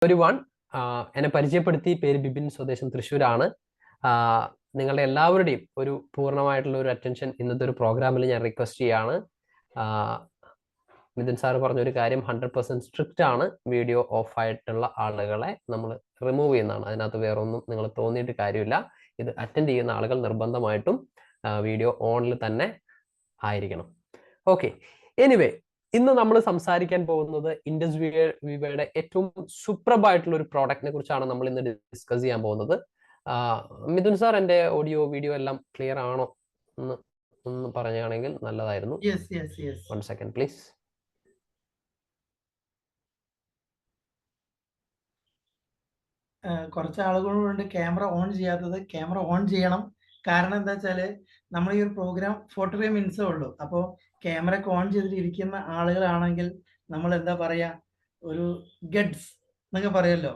Everyone, എന്നെ പരിചയപ്പെടുത്തി. പേര് ബിബിൻ, സ്വദേശം തൃശ്ശൂരാണ്. നിങ്ങളുടെ എല്ലാവരുടെയും ഒരു പൂർണ്ണമായിട്ടുള്ള ഒരു അറ്റൻഷൻ ഇന്നത്തെ ഒരു പ്രോഗ്രാമിൽ ഞാൻ റിക്വസ്റ്റ് ചെയ്യാണ്. മിഥുൻ സാറ് പറഞ്ഞൊരു കാര്യം 100% സ്ട്രിക്റ്റ് ആണ്. വീഡിയോ ഓഫ് ആയിട്ടുള്ള ആളുകളെ നമ്മൾ റിമൂവ് ചെയ്യുന്നതാണ്. അതിനകത്ത് വേറെ ഒന്നും നിങ്ങൾ തോന്നിയിട്ട് കാര്യമില്ല. ഇത് അറ്റൻഡ് ചെയ്യുന്ന ആളുകൾ നിർബന്ധമായിട്ടും വീഡിയോ ഓണിൽ തന്നെ ആയിരിക്കണം. ഓക്കെ, എനിവേ, ഇന്ന് നമ്മൾ സംസാരിക്കാൻ പോകുന്നത് ഇൻഡസ് വിവയുടെ ഏറ്റവും സുപ്രഭായിട്ടുള്ള ഒരു പ്രോഡക്റ്റിനെ കുറിച്ചാണ് നമ്മൾ ഇന്ന് ഡിസ്കസ് ചെയ്യാൻ പോകുന്നത്. മിഥുൻ സാർ, എന്റെ ഓഡിയോ വീഡിയോ എല്ലാം ക്ലിയർ ആണോ എന്ന് ഒന്ന് പറയുകയാണെങ്കിൽ നല്ലതായിരുന്നു. One second please. കുറച്ച് ആളുകളുണ്ട് ക്യാമറ ഓൺ ചെയ്യാത്തത്. ക്യാമറ ഓൺ ചെയ്യണം. കാരണം എന്താ വെച്ചാല് നമ്മൾ ഈ ഒരു പ്രോഗ്രാം 45 മിനിറ്റ്സേ ഉള്ളൂ. അപ്പോൾ ക്യാമറ ഒക്കെ ഓൺ ചെയ്തിട്ട് ഇരിക്കുന്ന ആളുകളാണെങ്കിൽ നമ്മൾ എന്താ പറയാ, ഒരു ഗഡ്സ് എന്നൊക്കെ പറയല്ലോ.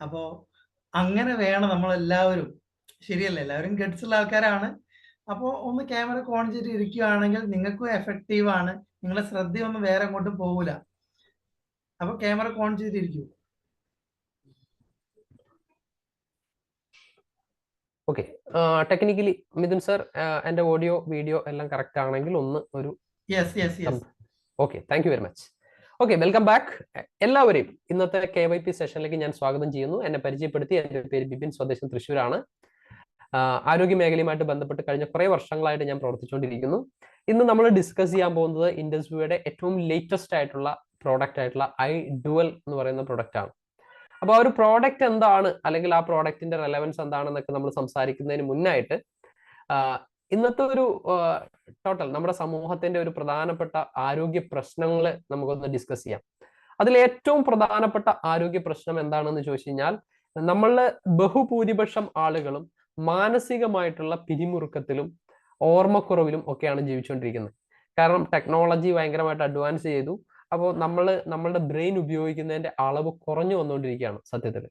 അപ്പോൾ അങ്ങനെ വേണം നമ്മളെല്ലാവരും. ശരിയല്ലേ? എല്ലാവരും ഗഡ്സ് ഉള്ള ആൾക്കാരാണ്. അപ്പോൾ ഒന്ന് ക്യാമറ ഒക്കെ ഓൺ ചെയ്തിട്ട് ഇരിക്കുകയാണെങ്കിൽ നിങ്ങൾക്കും എഫക്റ്റീവ് ആണ്. നിങ്ങളെ ശ്രദ്ധയൊന്നും വേറെ അങ്ങോട്ടും പോകില്ല. അപ്പോൾ ക്യാമറ ഒക്കെ ഓൺ ചെയ്തിരിക്കും. ഓക്കെ, ടെക്നിക്കലി മിഥുൻ സർ, എന്റെ ഓഡിയോ വീഡിയോ എല്ലാം കറക്റ്റ് ആണെങ്കിൽ ഒന്ന് ഒരു okay, thank you very much. Okay, welcome back എല്ലാവരെയും. ഇന്നത്തെ KYP സെഷനിലേക്ക് ഞാൻ സ്വാഗതം ചെയ്യുന്നു. എന്നെ പരിചയപ്പെടുത്തി. എൻ്റെ പേര് ബിബിൻ, സ്വദേശം തൃശ്ശൂരാണ്. ആരോഗ്യ മേഖലയുമായിട്ട് ബന്ധപ്പെട്ട് കഴിഞ്ഞ കുറേ വർഷങ്ങളായിട്ട് ഞാൻ പ്രവർത്തിച്ചുകൊണ്ടിരിക്കുന്നു. ഇന്ന് നമ്മൾ ഡിസ്കസ് ചെയ്യാൻ പോകുന്നത് ഇൻഡസ് വിവയുടെ ഏറ്റവും ലേറ്റസ്റ്റ് ആയിട്ടുള്ള പ്രോഡക്റ്റ് ആയിട്ടുള്ള iDual എന്ന് പറയുന്ന പ്രോഡക്റ്റ് ആണ്. അപ്പൊ ആ ഒരു പ്രോഡക്റ്റ് എന്താണ്, അല്ലെങ്കിൽ ആ പ്രോഡക്റ്റിന്റെ റെലവൻസ് എന്താണെന്നൊക്കെ നമ്മൾ സംസാരിക്കുന്നതിന് മുന്നായിട്ട് ഇന്നത്തെ ഒരു ടോട്ടൽ നമ്മുടെ സമൂഹത്തിന്റെ ഒരു പ്രധാനപ്പെട്ട ആരോഗ്യ പ്രശ്നങ്ങൾ നമുക്കൊന്ന് ഡിസ്കസ് ചെയ്യാം. അതിൽ ഏറ്റവും പ്രധാനപ്പെട്ട ആരോഗ്യ പ്രശ്നം എന്താണെന്ന് ചോദിച്ചു കഴിഞ്ഞാൽ, നമ്മളിലെ ബഹുഭൂരിപക്ഷം ആളുകളും മാനസികമായിട്ടുള്ള പിരിമുറുക്കത്തിലും ഓർമ്മക്കുറവിലും ഒക്കെയാണ് ജീവിച്ചുകൊണ്ടിരിക്കുന്നത്. കാരണം ടെക്നോളജി ഭയങ്കരമായിട്ട് അഡ്വാൻസ് ചെയ്തു. അപ്പോൾ നമ്മളുടെ ബ്രെയിൻ ഉപയോഗിക്കുന്നതിന്റെ അളവ് കുറഞ്ഞു വന്നുകൊണ്ടിരിക്കുകയാണ്. സത്യത്തിൽ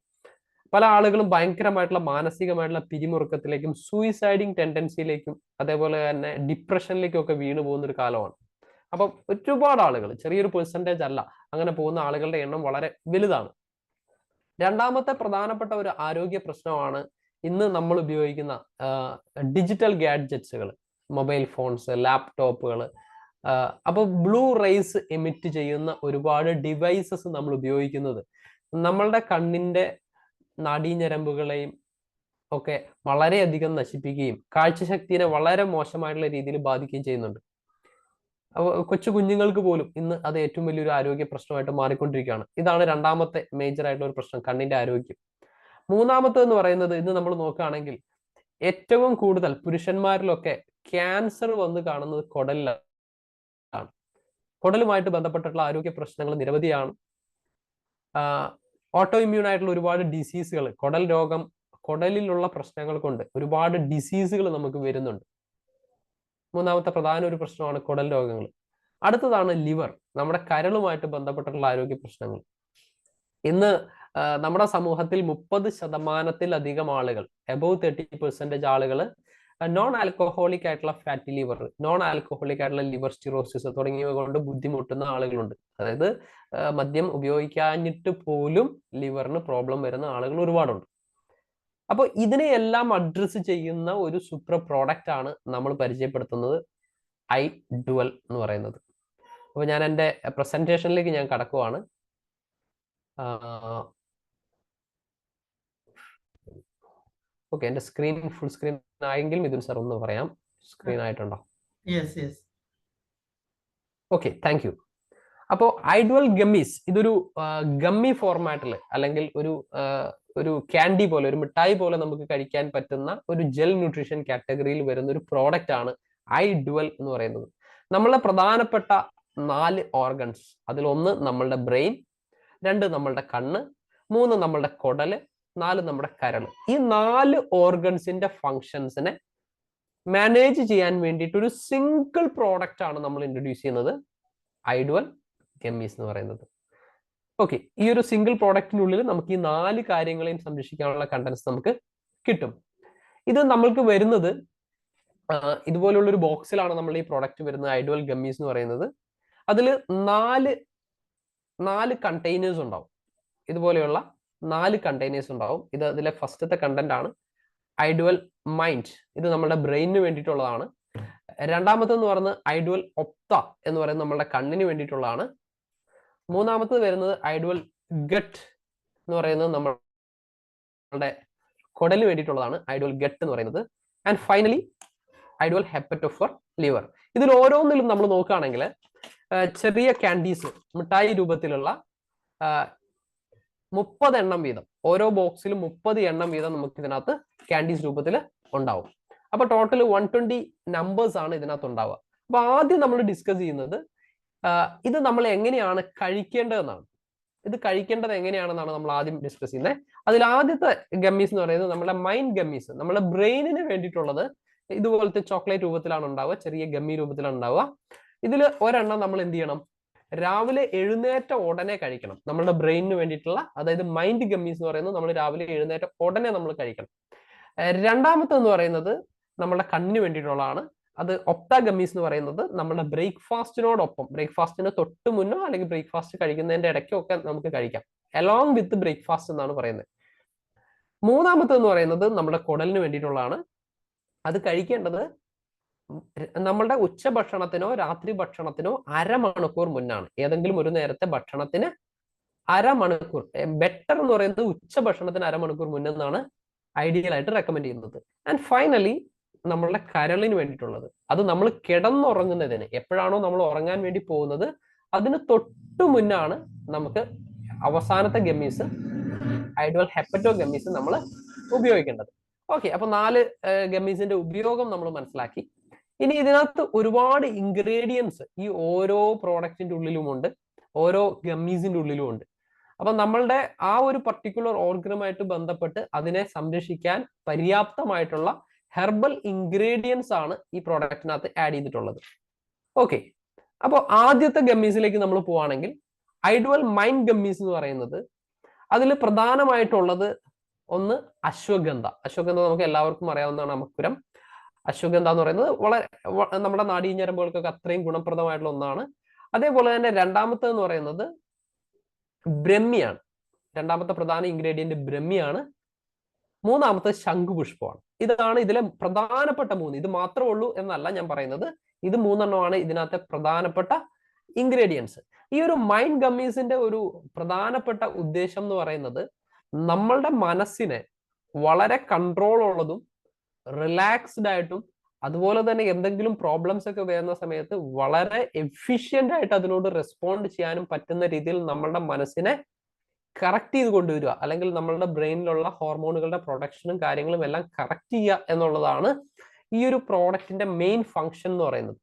പല ആളുകളും ഭയങ്കരമായിട്ടുള്ള മാനസികമായിട്ടുള്ള പിരിമുറുക്കത്തിലേക്കും സൂയിസൈഡിങ് ടെൻഡൻസിയിലേക്കും അതേപോലെ തന്നെ ഡിപ്രഷനിലേക്കും ഒക്കെ വീണു പോകുന്ന ഒരു കാലമാണ്. അപ്പം ഒരുപാട് ആളുകൾ, ചെറിയൊരു പെർസെൻറ്റേജ് അല്ല, അങ്ങനെ പോകുന്ന ആളുകളുടെ എണ്ണം വളരെ വലുതാണ്. രണ്ടാമത്തെ പ്രധാനപ്പെട്ട ഒരു ആരോഗ്യ പ്രശ്നമാണ് ഇന്ന് നമ്മൾ ഉപയോഗിക്കുന്ന ഡിജിറ്റൽ ഗാഡ്ജറ്റ്സുകൾ, മൊബൈൽ ഫോൺസ്, ലാപ്ടോപ്പുകൾ. അപ്പോൾ ബ്ലൂ റേസ് എമിറ്റ് ചെയ്യുന്ന ഒരുപാട് ഡിവൈസസ് നമ്മൾ ഉപയോഗിക്കുന്നത് നമ്മളുടെ കണ്ണിന്റെ നാഡീഞരമ്പുകളെയും ഒക്കെ വളരെയധികം നശിപ്പിക്കുകയും കാഴ്ചശക്തിയെ വളരെ മോശമായിട്ടുള്ള രീതിയിൽ ബാധിക്കുകയും ചെയ്യുന്നുണ്ട്. കൊച്ചു കുഞ്ഞുങ്ങൾക്ക് പോലും ഇന്ന് അത് ഏറ്റവും വലിയൊരു ആരോഗ്യ പ്രശ്നമായിട്ട് മാറിക്കൊണ്ടിരിക്കുകയാണ്. ഇതാണ് രണ്ടാമത്തെ മേജർ ആയിട്ടുള്ള ഒരു പ്രശ്നം, കണ്ണിന്റെ ആരോഗ്യം. മൂന്നാമത്തെന്ന് പറയുന്നത്, ഇന്ന് നമ്മൾ നോക്കുകയാണെങ്കിൽ ഏറ്റവും കൂടുതൽ പുരുഷന്മാരിലൊക്കെ ക്യാൻസർ വന്ന് കാണുന്നത് കുടലിലാണ്. കുടലുമായിട്ട് ബന്ധപ്പെട്ടിട്ടുള്ള ആരോഗ്യ പ്രശ്നങ്ങൾ നിരവധിയാണ്. ഓട്ടോ ഇമ്മ്യൂൺ ആയിട്ടുള്ള ഒരുപാട് ഡിസീസുകൾ, കുടൽ രോഗം, കുടലിലുള്ള പ്രശ്നങ്ങൾ കൊണ്ട് ഒരുപാട് ഡിസീസുകൾ നമുക്ക് വരുന്നുണ്ട്. മൂന്നാമത്തെ പ്രധാന ഒരു പ്രശ്നമാണ് കുടൽ രോഗങ്ങൾ. അടുത്തതാണ് ലിവർ, നമ്മുടെ കരളുമായിട്ട് ബന്ധപ്പെട്ടിട്ടുള്ള ആരോഗ്യ പ്രശ്നങ്ങൾ. ഇന്ന് നമ്മുടെ സമൂഹത്തിൽ 30%-ലധികം ആളുകൾ, എബവ് 30% ആളുകൾ നോൺ ആൽക്കഹോളിക് ആയിട്ടുള്ള ഫാറ്റി ലിവർ, നോൺ ആൽക്കഹോളിക് ആയിട്ടുള്ള ലിവർ സ്റ്റിറോസിസ് തുടങ്ങിയവ കൊണ്ട് ബുദ്ധിമുട്ടുന്ന ആളുകളുണ്ട്. അതായത് മദ്യം ഉപയോഗിക്കാഞ്ഞിട്ട് പോലും ലിവറിന് പ്രോബ്ലം വരുന്ന ആളുകൾ ഒരുപാടുണ്ട്. അപ്പോൾ ഇതിനെയെല്ലാം അഡ്രസ്സ് ചെയ്യുന്ന ഒരു സൂപ്പർ പ്രോഡക്റ്റ് ആണ് നമ്മൾ പരിചയപ്പെടുത്തുന്നത് iDual എന്ന് പറയുന്നത്. അപ്പോൾ ഞാൻ എൻ്റെ പ്രസന്റേഷനിലേക്ക് ഞാൻ കടക്കുവാണ്. ഓക്കെ, എൻ്റെ സ്ക്രീൻ ഫുൾ സ്ക്രീൻ ആയെങ്കിൽ മിഥുൻ സാർ ഒന്ന് പറയാം. സ്ക്രീൻ ആയിട്ടുണ്ടോ? Okay, thank you. അപ്പോൾ iDual ഗമ്മീസ്, ഇതൊരു ഗമ്മി ഫോർമാറ്റിൽ അല്ലെങ്കിൽ ഒരു ക്യാൻഡി പോലെ, ഒരു മിഠായി പോലെ നമുക്ക് കഴിക്കാൻ പറ്റുന്ന ഒരു ജെൽ ന്യൂട്രീഷൻ കാറ്റഗറിയിൽ വരുന്ന ഒരു പ്രോഡക്റ്റ് ആണ് iDual എന്ന് പറയുന്നത്. നമ്മളുടെ പ്രധാനപ്പെട്ട 4 ഓർഗൻസ്, അതിലൊന്ന് നമ്മളുടെ ബ്രെയിൻ, 2 നമ്മളുടെ കണ്ണ്, 3 നമ്മളുടെ കുടല്, 4 നമ്മുടെ കരൾ. ഈ 4 ഓർഗൻസിന്റെ ഫങ്ഷൻസിനെ മാനേജ് ചെയ്യാൻ വേണ്ടിയിട്ട് ഒരു സിംഗിൾ പ്രോഡക്റ്റ് ആണ് നമ്മൾ ഇൻട്രൊഡ്യൂസ് ചെയ്യുന്നത്, iDual ഗമ്മീസ് എന്ന് പറയുന്നത്. ഓക്കെ, ഈ ഒരു സിംഗിൾ പ്രോഡക്റ്റിനുള്ളിൽ നമുക്ക് ഈ 4 കാര്യങ്ങളെയും സംരക്ഷിക്കാനുള്ള കണ്ടന്റ്സ് നമുക്ക് കിട്ടും. ഇത് നമ്മൾക്ക് വരുന്നത് ഇതുപോലുള്ള ഒരു ബോക്സിലാണ് നമ്മൾ ഈ പ്രോഡക്റ്റ് വരുന്നത്, iDual ഗമ്മീസ് എന്ന് പറയുന്നത്. അതിൽ 4 കണ്ടെയ്നേഴ്സ് ഉണ്ടാവും. ഇതുപോലെയുള്ള 4 കണ്ടെയ്നേഴ്സ് ഉണ്ടാവും. ഇത് അതിലെ ഫസ്റ്റത്തെ കണ്ടന്റ് ആണ് ഐഡുവൽ മൈൻഡ്. ഇത് നമ്മുടെ ബ്രെയിനിന് വേണ്ടിയിട്ടുള്ളതാണ്. രണ്ടാമത്തെന്ന് പറയുന്നത് ഐഡുവൽ ഒപ്ത എന്ന് പറയുന്നത് നമ്മുടെ കണ്ണിന് വേണ്ടിയിട്ടുള്ളതാണ്. മൂന്നാമത്തത് വരുന്നത് ഐഡുവൽ ഗട്ട് എന്ന് പറയുന്നത് നമ്മുടെ കുടലിന് വേണ്ടിയിട്ടുള്ളതാണ്, ഐഡുവൽ ഗട്ട് എന്ന് പറയുന്നത്. And finally ideal hepato for liver. ഇതിൽ ഓരോന്നിലും നമ്മൾ നോക്കുകയാണെങ്കിൽ ചെറിയ ക്യാൻഡീസ്, മിഠായി രൂപത്തിലുള്ള 30 എണ്ണം വീതം, ഓരോ ബോക്സിലും 30 എണ്ണം വീതം നമുക്ക് ഇതിനകത്ത് ക്യാൻഡീസ് രൂപത്തിൽ ഉണ്ടാവും. അപ്പൊ ടോട്ടൽ 120 നമ്പേഴ്സ് ആണ് ഇതിനകത്ത് ഉണ്ടാവുക. അപ്പൊ ആദ്യം നമ്മൾ ഡിസ്കസ് ചെയ്യുന്നത് ഇത് നമ്മൾ എങ്ങനെയാണ് കഴിക്കേണ്ടതെന്നാണ്. ഇത് കഴിക്കേണ്ടത് എങ്ങനെയാണെന്നാണ് നമ്മൾ ആദ്യം ഡിസ്കസ് ചെയ്യുന്നത്. അതിൽ ആദ്യത്തെ ഗമ്മീസ് എന്ന് പറയുന്നത് നമ്മുടെ മൈൻഡ് ഗമ്മീസ്, നമ്മുടെ ബ്രെയിനിന് വേണ്ടിയിട്ടുള്ളത്. ഇതുപോലത്തെ ചോക്ലേറ്റ് രൂപത്തിലാണ് ഉണ്ടാവുക, ചെറിയ ഗമ്മി രൂപത്തിലാണ് ഉണ്ടാവുക. ഇതിൽ ഒരെണ്ണം നമ്മൾ എന്ത് ചെയ്യണം, രാവിലെ എഴുന്നേറ്റ ഉടനെ കഴിക്കണം. നമ്മുടെ ബ്രെയിനിന് വേണ്ടിയിട്ടുള്ള, അതായത് മൈൻഡ് ഗമ്മീസ് എന്ന് പറയുന്നത് നമ്മൾ രാവിലെ എഴുന്നേറ്റ ഉടനെ നമ്മൾ കഴിക്കണം. രണ്ടാമത്തെന്ന് പറയുന്നത് നമ്മുടെ കണ്ണിന് വേണ്ടിയിട്ടുള്ളതാണ്. അത് ഒപ്ത ഗമ്മീസ് എന്ന് പറയുന്നത് നമ്മുടെ ബ്രേക്ക്ഫാസ്റ്റിനോടൊപ്പം, ബ്രേക്ക്ഫാസ്റ്റിന് തൊട്ട് മുന്നോ അല്ലെങ്കിൽ ബ്രേക്ക്ഫാസ്റ്റ് കഴിക്കുന്നതിന്റെ ഇടയ്ക്കോ ഒക്കെ നമുക്ക് കഴിക്കാം, അലോങ് വിത്ത് ബ്രേക്ക്ഫാസ്റ്റ് എന്നാണ് പറയുന്നത്. മൂന്നാമത്തെന്ന് പറയുന്നത് നമ്മുടെ കുടലിന് വേണ്ടിയിട്ടുള്ളതാണ്. അത് കഴിക്കേണ്ടത് നമ്മളുടെ ഉച്ചഭക്ഷണത്തിനോ രാത്രി ഭക്ഷണത്തിനോ അരമണിക്കൂർ മുന്നാണ്. ഏതെങ്കിലും ഒരു നേരത്തെ ഭക്ഷണത്തിന് അരമണിക്കൂർ, ബെറ്റർ എന്ന് പറയുന്നത് ഉച്ചഭക്ഷണത്തിന് അരമണിക്കൂർ മുന്നെന്നാണ് ഐഡിയൽ ആയിട്ട് റെക്കമെൻഡ് ചെയ്യുന്നത്. ആൻഡ് ഫൈനലി നമ്മളുടെ കരളിന് വേണ്ടിയിട്ടുള്ളത്, അത് നമ്മൾ കിടന്നുറങ്ങുന്നതിന്, എപ്പോഴാണോ നമ്മൾ ഉറങ്ങാൻ വേണ്ടി പോകുന്നത് അതിന് തൊട്ടു മുന്നാണ് നമുക്ക് അവസാനത്തെ ഗമ്മീസ്, ഐഡുവൽ ഹെപ്പറ്റോ ഗമ്മീസ് നമ്മൾ ഉപയോഗിക്കേണ്ടത്. ഓക്കെ, അപ്പൊ 4 ഗമ്മീസിന്റെ ഉപയോഗം നമ്മൾ മനസ്സിലാക്കി. ഇനി ഇതിനകത്ത് ഒരുപാട് ഇൻഗ്രീഡിയൻസ് ഈ ഓരോ പ്രോഡക്റ്റിന്റെ ഉള്ളിലുമുണ്ട്, ഓരോ ഗമ്മീസിന്റെ ഉള്ളിലും ഉണ്ട്. അപ്പൊ നമ്മളുടെ ആ ഒരു പർട്ടിക്കുലർ ഓർഗനുമായിട്ട് ബന്ധപ്പെട്ട് അതിനെ സംരക്ഷിക്കാൻ പര്യാപ്തമായിട്ടുള്ള ഹെർബൽ ഇൻഗ്രീഡിയൻസ് ആണ് ഈ പ്രോഡക്റ്റിനകത്ത് ആഡ് ചെയ്തിട്ടുള്ളത്. ഓക്കെ, അപ്പോൾ ആദ്യത്തെ ഗമ്മീസിലേക്ക് നമ്മൾ പോവാണെങ്കിൽ ഐഡുവൽ മൈൻഡ് ഗമ്മീസ് എന്ന് പറയുന്നത്, അതിൽ പ്രധാനമായിട്ടുള്ളത് ഒന്ന് അശ്വഗന്ധ. അശ്വഗന്ധ നമുക്ക് എല്ലാവർക്കും അറിയാവുന്നതാണ്, അമക്കുരം. അശ്വഗന്ധ എന്ന് പറയുന്നത് വളരെ നമ്മുടെ നാഡീഞരമ്പുകൾക്കൊക്കെ അത്രയും ഗുണപ്രദമായിട്ടുള്ള ഒന്നാണ്. അതേപോലെ തന്നെ രണ്ടാമത്തെ പറയുന്നത് ബ്രഹ്മിയാണ്. രണ്ടാമത്തെ പ്രധാന ഇൻഗ്രീഡിയന്റ് ബ്രഹ്മിയാണ്. മൂന്നാമത്തെ ശംഖുപുഷ്പമാണ്. ഇതാണ് ഇതിലെ പ്രധാനപ്പെട്ട 3. ഇത് മാത്രമേ ഉള്ളൂ എന്നല്ല ഞാൻ പറയുന്നത്, ഇത് 3 ഇതിനകത്തെ പ്രധാനപ്പെട്ട ഇൻഗ്രീഡിയൻസ്. ഈ ഒരു മൈൻഡ് ഗമ്മീസിന്റെ ഒരു പ്രധാനപ്പെട്ട ഉദ്ദേശം എന്ന് പറയുന്നത് നമ്മളുടെ മനസ്സിനെ വളരെ കൺട്രോൾ ഉള്ളതും റിലാക്സ്ഡ് ആയിട്ടും, അതുപോലെ തന്നെ എന്തെങ്കിലും പ്രോബ്ലംസ് ഒക്കെ വരുന്ന സമയത്ത് വളരെ എഫിഷ്യന്റ് ആയിട്ട് അതിനോട് റെസ്പോണ്ട് ചെയ്യാനും പറ്റുന്ന രീതിയിൽ നമ്മളുടെ മനസ്സിനെ കറക്റ്റ് ചെയ്ത് കൊണ്ടുവരിക, അല്ലെങ്കിൽ നമ്മളുടെ ബ്രെയിനിലുള്ള ഹോർമോണുകളുടെ പ്രൊഡക്ഷനും കാര്യങ്ങളും എല്ലാം കറക്റ്റ് ചെയ്യുക എന്നുള്ളതാണ് ഈ ഒരു പ്രോഡക്റ്റിന്റെ മെയിൻ ഫംഗ്ഷൻ എന്ന് പറയുന്നത്.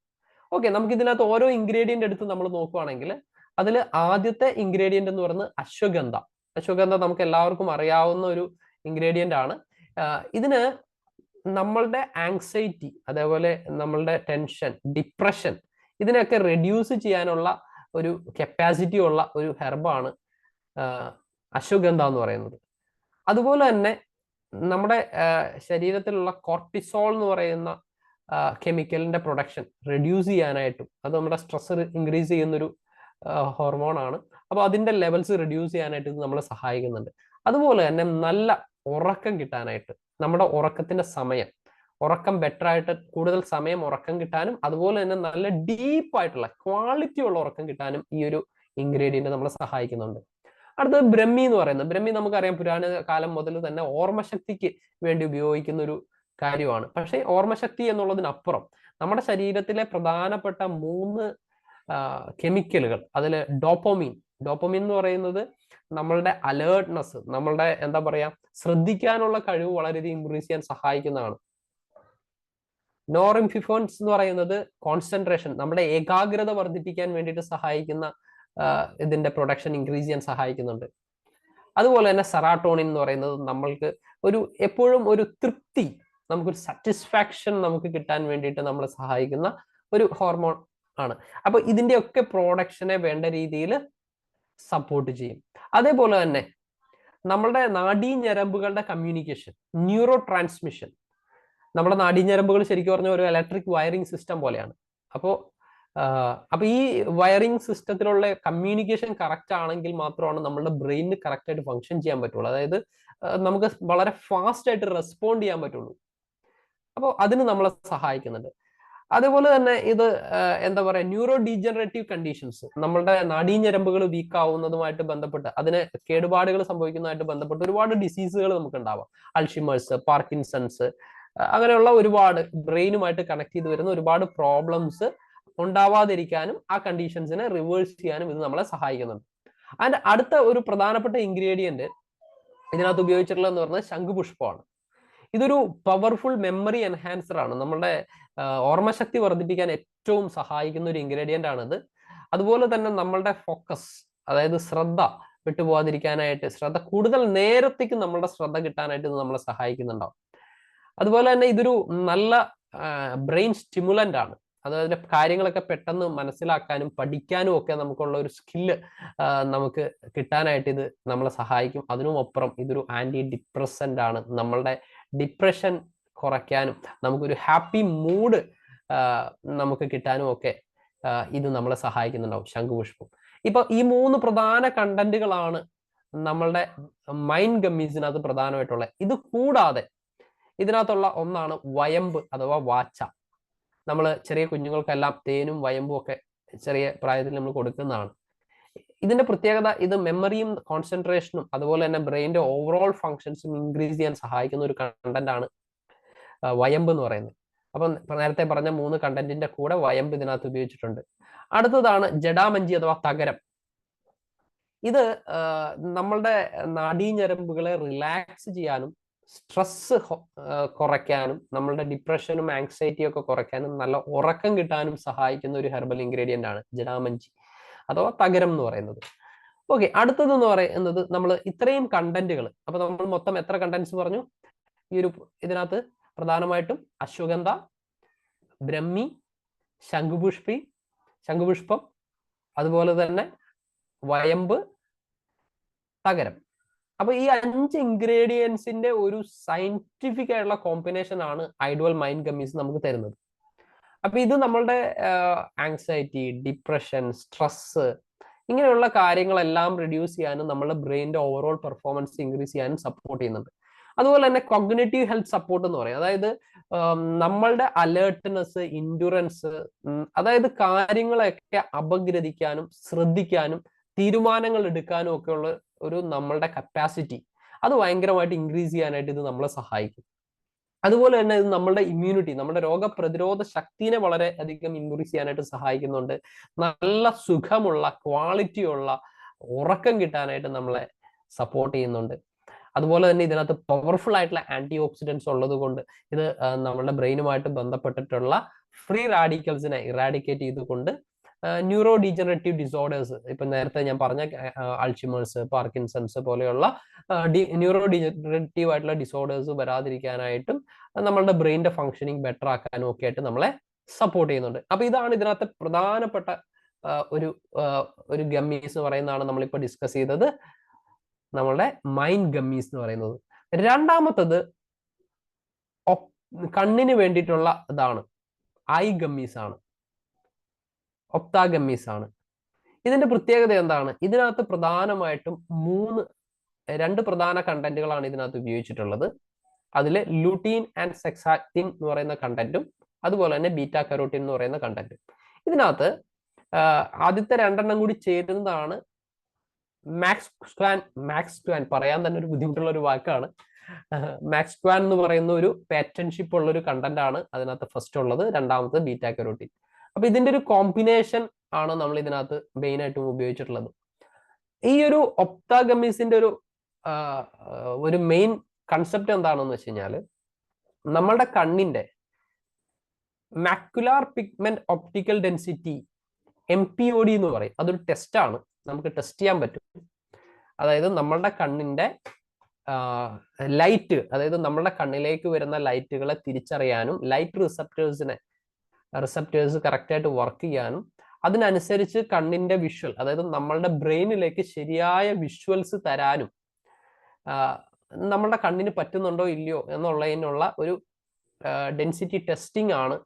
ഓക്കെ, നമുക്ക് ഇതിനകത്ത് ഓരോ ഇൻഗ്രീഡിയന്റ് എടുത്ത് നമ്മൾ നോക്കുകയാണെങ്കിൽ അതിൽ ആദ്യത്തെ ഇൻഗ്രീഡിയന്റ് എന്ന് പറയുന്നത് അശ്വഗന്ധ. അശ്വഗന്ധ നമുക്ക് എല്ലാവർക്കും അറിയാവുന്ന ഒരു ഇൻഗ്രീഡിയന്റ് ആണ്. ഇതിന് നമ്മളുടെ ആങ്സൈറ്റി, അതേപോലെ നമ്മളുടെ ടെൻഷൻ, ഡിപ്രഷൻ, ഇതിനൊക്കെ റെഡ്യൂസ് ചെയ്യാനുള്ള ഒരു കപ്പാസിറ്റി ഉള്ള ഒരു ഹെർബാണ് അശ്വഗന്ധ എന്ന് പറയുന്നത്. അതുപോലെ തന്നെ നമ്മുടെ ശരീരത്തിലുള്ള കോർട്ടിസോൾ എന്ന് പറയുന്ന കെമിക്കലിന്റെ പ്രൊഡക്ഷൻ റെഡ്യൂസ് ചെയ്യാനായിട്ടും, അത് നമ്മുടെ സ്ട്രെസ് ഇൻക്രീസ് ചെയ്യുന്നൊരു ഹോർമോണാണ്. അപ്പോൾ അതിന്റെ ലെവൽസ് റെഡ്യൂസ് ചെയ്യാനായിട്ട് ഇത് നമ്മളെ സഹായിക്കുന്നുണ്ട്. അതുപോലെ തന്നെ നല്ല ഉറക്കം കിട്ടാനായിട്ട്, നമ്മുടെ ഉറക്കത്തിന്റെ സമയം, ഉറക്കം ബെറ്റർ ആയിട്ട് കൂടുതൽ സമയം ഉറക്കം കിട്ടാനും, അതുപോലെ തന്നെ നല്ല ഡീപ്പായിട്ടുള്ള ക്വാളിറ്റി ഉള്ള ഉറക്കം കിട്ടാനും ഈ ഒരു ഇൻഗ്രീഡിയന്റ് നമ്മളെ സഹായിക്കുന്നുണ്ട്. അടുത്തത് ബ്രഹ്മി എന്ന് പറയുന്നത്. ബ്രഹ്മി നമുക്കറിയാം, പുരാണ കാലം മുതൽ തന്നെ ഓർമ്മശക്തിക്ക് വേണ്ടി ഉപയോഗിക്കുന്ന ഒരു കാര്യമാണ്. പക്ഷേ ഓർമ്മശക്തി എന്നുള്ളതിനപ്പുറം നമ്മുടെ ശരീരത്തിലെ പ്രധാനപ്പെട്ട 3 കെമിക്കലുകൾ, അതിൽ ഡോപ്പമീൻ എന്ന് പറയുന്നത് നമ്മളുടെ അലേർട്ട്നെസ്, നമ്മളുടെ എന്താ പറയാ ശ്രദ്ധിക്കാനുള്ള കഴിവ് വളരെയധികം ഇൻക്രീസ് ചെയ്യാൻ സഹായിക്കുന്നതാണ്. നോറിംഫിഫോൺസ് എന്ന് പറയുന്നത് കോൺസെൻട്രേഷൻ, നമ്മുടെ ഏകാഗ്രത വർദ്ധിപ്പിക്കാൻ വേണ്ടിയിട്ട് സഹായിക്കുന്ന ഇതിന്റെ പ്രൊഡക്ഷൻ ഇൻക്രീസ് ചെയ്യാൻ സഹായിക്കുന്നുണ്ട്. അതുപോലെ തന്നെ സെറാട്ടോണിൻ എന്ന് പറയുന്നത് നമ്മൾക്ക് എപ്പോഴും ഒരു തൃപ്തി, നമുക്കൊരു സാറ്റിസ്ഫാക്ഷൻ നമുക്ക് കിട്ടാൻ വേണ്ടിയിട്ട് നമ്മളെ സഹായിക്കുന്ന ഒരു ഹോർമോൺ ആണ്. അപ്പൊ ഇതിന്റെയൊക്കെ പ്രൊഡക്ഷനെ വേണ്ട രീതിയിൽ സപ്പോർട്ട് ചെയ്യും. അതേപോലെ തന്നെ നമ്മളുടെ നാഡീഞരമ്പുകളുടെ കമ്മ്യൂണിക്കേഷൻ, ന്യൂറോ ട്രാൻസ്മിഷൻ, നമ്മുടെ നാഡീഞരമ്പുകൾ ശരിക്കും പറഞ്ഞ ഒരു ഇലക്ട്രിക് വയറിംഗ് സിസ്റ്റം പോലെയാണ്. അപ്പോൾ അപ്പൊ ഈ വയറിംഗ് സിസ്റ്റത്തിലുള്ള കമ്മ്യൂണിക്കേഷൻ കറക്റ്റ് ആണെങ്കിൽ മാത്രമാണ് നമ്മുടെ ബ്രെയിനിന് കറക്റ്റ് ആയിട്ട് ഫങ്ഷൻ ചെയ്യാൻ പറ്റുള്ളൂ. അതായത് നമുക്ക് വളരെ ഫാസ്റ്റ് ആയിട്ട് റെസ്പോണ്ട് ചെയ്യാൻ പറ്റുള്ളൂ. അപ്പോൾ അതിന് നമ്മളെ സഹായിക്കുന്നുണ്ട്. അതുപോലെ തന്നെ ഇത് എന്താ പറയുക, ന്യൂറോ ഡീജനറേറ്റീവ് കണ്ടീഷൻസ്, നമ്മളുടെ നാഡീഞരമ്പുകൾ വീക്ക് ആവുന്നതുമായിട്ട് ബന്ധപ്പെട്ട്, അതിന് കേടുപാടുകൾ സംഭവിക്കുന്നതുമായിട്ട് ബന്ധപ്പെട്ട് ഒരുപാട് ഡിസീസുകൾ നമുക്ക് ഉണ്ടാവാം. അൾഷിമേഴ്സ്, പാർക്കിൻസൺസ്, അങ്ങനെയുള്ള ഒരുപാട് ബ്രെയിനുമായിട്ട് കണക്ട് ചെയ്ത് വരുന്ന ഒരുപാട് പ്രോബ്ലംസ് ഉണ്ടാവാതിരിക്കാനും ആ കണ്ടീഷൻസിനെ റിവേഴ്സ് ചെയ്യാനും ഇത് നമ്മളെ സഹായിക്കുന്നുണ്ട്. അതിന്റെ അടുത്ത ഒരു പ്രധാനപ്പെട്ട ഇൻഗ്രീഡിയന്റ് ഇതിനകത്ത് ഉപയോഗിച്ചിട്ടുള്ളതെന്ന് പറഞ്ഞാൽ ശംഖുപുഷ്പമാണ്. ഇതൊരു പവർഫുൾ മെമ്മറി എൻഹാൻസർ ആണ്. നമ്മുടെ ഓർമ്മശക്തി വർദ്ധിപ്പിക്കാൻ ഏറ്റവും സഹായിക്കുന്ന ഒരു ഇൻഗ്രീഡിയന്റ് ആണിത്. അതുപോലെ തന്നെ നമ്മളുടെ ഫോക്കസ്, അതായത് ശ്രദ്ധ വിട്ടുപോകാതിരിക്കാനായിട്ട്, ശ്രദ്ധ കൂടുതൽ നേരത്തേക്ക് നമ്മളുടെ ശ്രദ്ധ കിട്ടാനായിട്ട് ഇത് നമ്മളെ സഹായിക്കുന്നുണ്ടാവും. അതുപോലെ തന്നെ ഇതൊരു നല്ല ബ്രെയിൻ സ്റ്റിമുലന്റ് ആണ്. അതായത് കാര്യങ്ങളൊക്കെ പെട്ടെന്ന് മനസ്സിലാക്കാനും പഠിക്കാനും ഒക്കെ നമുക്കുള്ള ഒരു സ്കില്ല് നമുക്ക് കിട്ടാനായിട്ട് ഇത് നമ്മളെ സഹായിക്കും. അതിനുമപ്പുറം ഇതൊരു ആന്റി ഡിപ്രസന്റ് ആണ്. നമ്മളുടെ ഡിപ്രഷൻ കുറയ്ക്കാനും നമുക്കൊരു ഹാപ്പി മൂഡ് നമുക്ക് കിട്ടാനും ഒക്കെ ഇത് നമ്മളെ സഹായിക്കുന്നുണ്ടാവും ശംഖുപുഷ്പം. ഇപ്പൊ ഈ 3 പ്രധാന കണ്ടന്റുകളാണ് നമ്മളുടെ മൈൻഡ് ഗമ്മീസിനകത്ത് പ്രധാനമായിട്ടുള്ളത്. ഇത് കൂടാതെ ഇതിനകത്തുള്ള ഒന്നാണ് വയമ്പ് അഥവാ വാച്ച. നമ്മൾ ചെറിയ കുഞ്ഞുങ്ങൾക്കെല്ലാം തേനും വയമ്പും ഒക്കെ ചെറിയ പ്രായത്തിൽ നമ്മൾ കൊടുക്കുന്നതാണ്. ഇതിന്റെ പ്രത്യേകത, ഇത് മെമ്മറിയും കോൺസെൻട്രേഷനും അതുപോലെ തന്നെ ബ്രെയിനിന്റെ ഓവറോൾ ഫങ്ഷൻസും ഇൻക്രീസ് ചെയ്യാൻ സഹായിക്കുന്ന ഒരു കണ്ടന്റ് ആണ് വയമ്പ് എന്ന് പറയുന്നത്. അപ്പം നേരത്തെ പറഞ്ഞ 3 കണ്ടന്റിന്റെ കൂടെ വയമ്പ് ഇതിനകത്ത് ഉപയോഗിച്ചിട്ടുണ്ട്. അടുത്തതാണ് ജഡാമഞ്ചി അഥവാ തകരം. ഇത് നമ്മളുടെ നാഡീഞരമ്പുകളെ റിലാക്സ് ചെയ്യാനും സ്ട്രെസ് കുറയ്ക്കാനും നമ്മളുടെ ഡിപ്രഷനും ആങ്സൈറ്റിയും ഒക്കെ കുറയ്ക്കാനും നല്ല ഉറക്കം കിട്ടാനും സഹായിക്കുന്ന ഒരു ഹെർബൽ ഇൻഗ്രീഡിയന്റ് ആണ് ജഡാമഞ്ചി അഥവാ തകരം എന്ന് പറയുന്നത്. ഓക്കെ, അടുത്തതെന്ന് പറയുന്നത് നമ്മൾ ഇത്രയും കണ്ടന്റുകൾ, അപ്പൊ നമ്മൾ മൊത്തം എത്ര കണ്ടന്റ്സ് പറഞ്ഞു? ഈ ഒരു ഇതിനകത്ത് പ്രധാനമായിട്ടും അശ്വഗന്ധ, ബ്രഹ്മി, ശംഖുപുഷ്പം, അതുപോലെ തന്നെ വയമ്പ്, തകരം. അപ്പൊ ഈ 5 ഇൻഗ്രീഡിയൻസിന്റെ ഒരു സയന്റിഫിക് ആയിട്ടുള്ള കോമ്പിനേഷൻ ആണ് ഐഡ്വൽ മൈൻഡ് ഗമ്മീസ് നമുക്ക് തരുന്നത്. അപ്പൊ ഇത് നമ്മളുടെ ആങ്സൈറ്റി, ഡിപ്രഷൻ, സ്ട്രെസ് ഇങ്ങനെയുള്ള കാര്യങ്ങളെല്ലാം റിഡ്യൂസ് ചെയ്യാനും നമ്മളുടെ ബ്രെയിനിന്റെ ഓവറോൾ പെർഫോമൻസ് ഇൻക്രീസ് ചെയ്യാനും സപ്പോർട്ട് ചെയ്യുന്നുണ്ട്. അതുപോലെ തന്നെ കോഗ്നിറ്റീവ് ഹെൽത്ത് സപ്പോർട്ട് എന്ന് പറയും. അതായത് നമ്മളുടെ അലേർട്ട്നെസ്, ഇൻഡുറൻസ്, അതായത് കാര്യങ്ങളെയൊക്കെ അപഗ്രഥിക്കാനും ശ്രദ്ധിക്കാനും തീരുമാനങ്ങൾ എടുക്കാനും ഒക്കെ ഉള്ള ഒരു നമ്മളുടെ കപ്പാസിറ്റി അത് ഭയങ്കരമായിട്ട് ഇൻക്രീസ് ചെയ്യാനായിട്ട് ഇത് നമ്മളെ സഹായിക്കും. അതുപോലെ തന്നെ ഇത് നമ്മളുടെ ഇമ്മ്യൂണിറ്റി, നമ്മുടെ രോഗപ്രതിരോധ ശക്തിനെ വളരെ അധികം ഇൻക്രീസ് ചെയ്യാനായിട്ട് സഹായിക്കുന്നുണ്ട്. നല്ല സുഖമുള്ള ക്വാളിറ്റിയുള്ള ഉറക്കം കിട്ടാനായിട്ട് നമ്മളെ സപ്പോർട്ട് ചെയ്യുന്നുണ്ട്. അതുപോലെ തന്നെ ഇതിനകത്ത് പവർഫുൾ ആയിട്ടുള്ള ആന്റി ഓക്സിഡൻസ് ഉള്ളത് കൊണ്ട് ഇത് നമ്മുടെ ബ്രെയിനുമായിട്ട് ബന്ധപ്പെട്ടിട്ടുള്ള ഫ്രീ റാഡിക്കൽസിനെ ഇറാഡിക്കേറ്റ് ചെയ്തുകൊണ്ട് ന്യൂറോ ഡീജനറേറ്റീവ് ഡിസോർഡേഴ്സ്, ഇപ്പൊ നേരത്തെ ഞാൻ പറഞ്ഞ അൾഷിമേഴ്സ്, പാർക്കിൻസൺസ് പോലെയുള്ള ന്യൂറോ ഡീജനറേറ്റീവ് ആയിട്ടുള്ള ഡിസോർഡേഴ്സ് വരാതിരിക്കാനായിട്ടും നമ്മളുടെ ബ്രെയിനിന്റെ ഫങ്ഷനിങ് ബെറ്റർ ആക്കാനും ഒക്കെ ആയിട്ട് നമ്മളെ സപ്പോർട്ട് ചെയ്യുന്നുണ്ട്. അപ്പൊ ഇതാണ് ഇതിനകത്ത് പ്രധാനപ്പെട്ട ഒരു ഗമ്മീസ് എന്ന് പറയുന്നതാണ് നമ്മളിപ്പോ ഡിസ്കസ് ചെയ്തത്, നമ്മളുടെ മൈൻഡ് ഗമ്മീസ് എന്ന് പറയുന്നത്. രണ്ടാമത്തത് കണ്ണിന് വേണ്ടിയിട്ടുള്ള ഇതാണ്, ഐ ഗമ്മീസ് ആണ്, ഒപ്താഗമ്മീസ് ആണ്. ഇതിന്റെ പ്രത്യേകത എന്താണ്? ഇതിനകത്ത് പ്രധാനമായിട്ടും 2 പ്രധാന കണ്ടന്റുകളാണ് ഇതിനകത്ത് ഉപയോഗിച്ചിട്ടുള്ളത്. അതിൽ ലൂട്ടീൻ ആൻഡ് സെക്സാക്റ്റിൻ എന്ന് പറയുന്ന കണ്ടന്റും അതുപോലെ തന്നെ ബീറ്റാ കരോട്ടിൻ എന്ന് പറയുന്ന കണ്ടന്റും. ഇതിനകത്ത് ആദ്യത്തെ 2 കൂടി ചേരുന്നതാണ് മാക്സ്ക്വാൻ പറയാൻ തന്നെ ഒരു ബുദ്ധിമുട്ടുള്ള ഒരു വാക്കാണ്. മാക്സ്ക്വാൻ എന്ന് പറയുന്ന ഒരു പാറ്റൻഷിപ്പ് ഉള്ള ഒരു കണ്ടന്റ് ആണ് അതിനകത്ത് ഫസ്റ്റ് ഉള്ളത്, രണ്ടാമത് ബീറ്റാ കരോട്ടിൻ. അപ്പൊ ഇതിന്റെ ഒരു കോമ്പിനേഷൻ ആണ് നമ്മൾ ഇതിനകത്ത് മെയിൻ ആയിട്ടും ഉപയോഗിച്ചിട്ടുള്ളത്. ഈ ഒരു ഒപ്താഗമീസിന്റെ ഒരു മെയിൻ കൺസെപ്റ്റ് എന്താണെന്ന് വെച്ച് കഴിഞ്ഞാൽ, നമ്മളുടെ കണ്ണിന്റെ macular pigment optical density MPOD എന്ന് പറയും. അതൊരു ടെസ്റ്റ് ആണ്, നമുക്ക് ടെസ്റ്റ് ചെയ്യാൻ പറ്റും. അതായത് നമ്മളുടെ കണ്ണിന്റെ ലൈറ്റ്, അതായത് നമ്മളുടെ കണ്ണിലേക്ക് വരുന്ന ലൈറ്റുകളെ തിരിച്ചറിയാനും ലൈറ്റ് റിസപ്റ്റേഴ്സ് കറക്റ്റ് ആയിട്ട് വർക്ക് ചെയ്യാനും അതിനനുസരിച്ച് കണ്ണിന്റെ വിഷ്വൽ, അതായത് നമ്മളുടെ ബ്രെയിനിലേക്ക് ശരിയായ വിഷ്വൽസ് തരാനും നമ്മളുടെ കണ്ണിന് പറ്റുന്നുണ്ടോ ഇല്ലയോ എന്നുള്ളതിനുള്ള ഒരു ഡെൻസിറ്റി ടെസ്റ്റിംഗ് ആണ്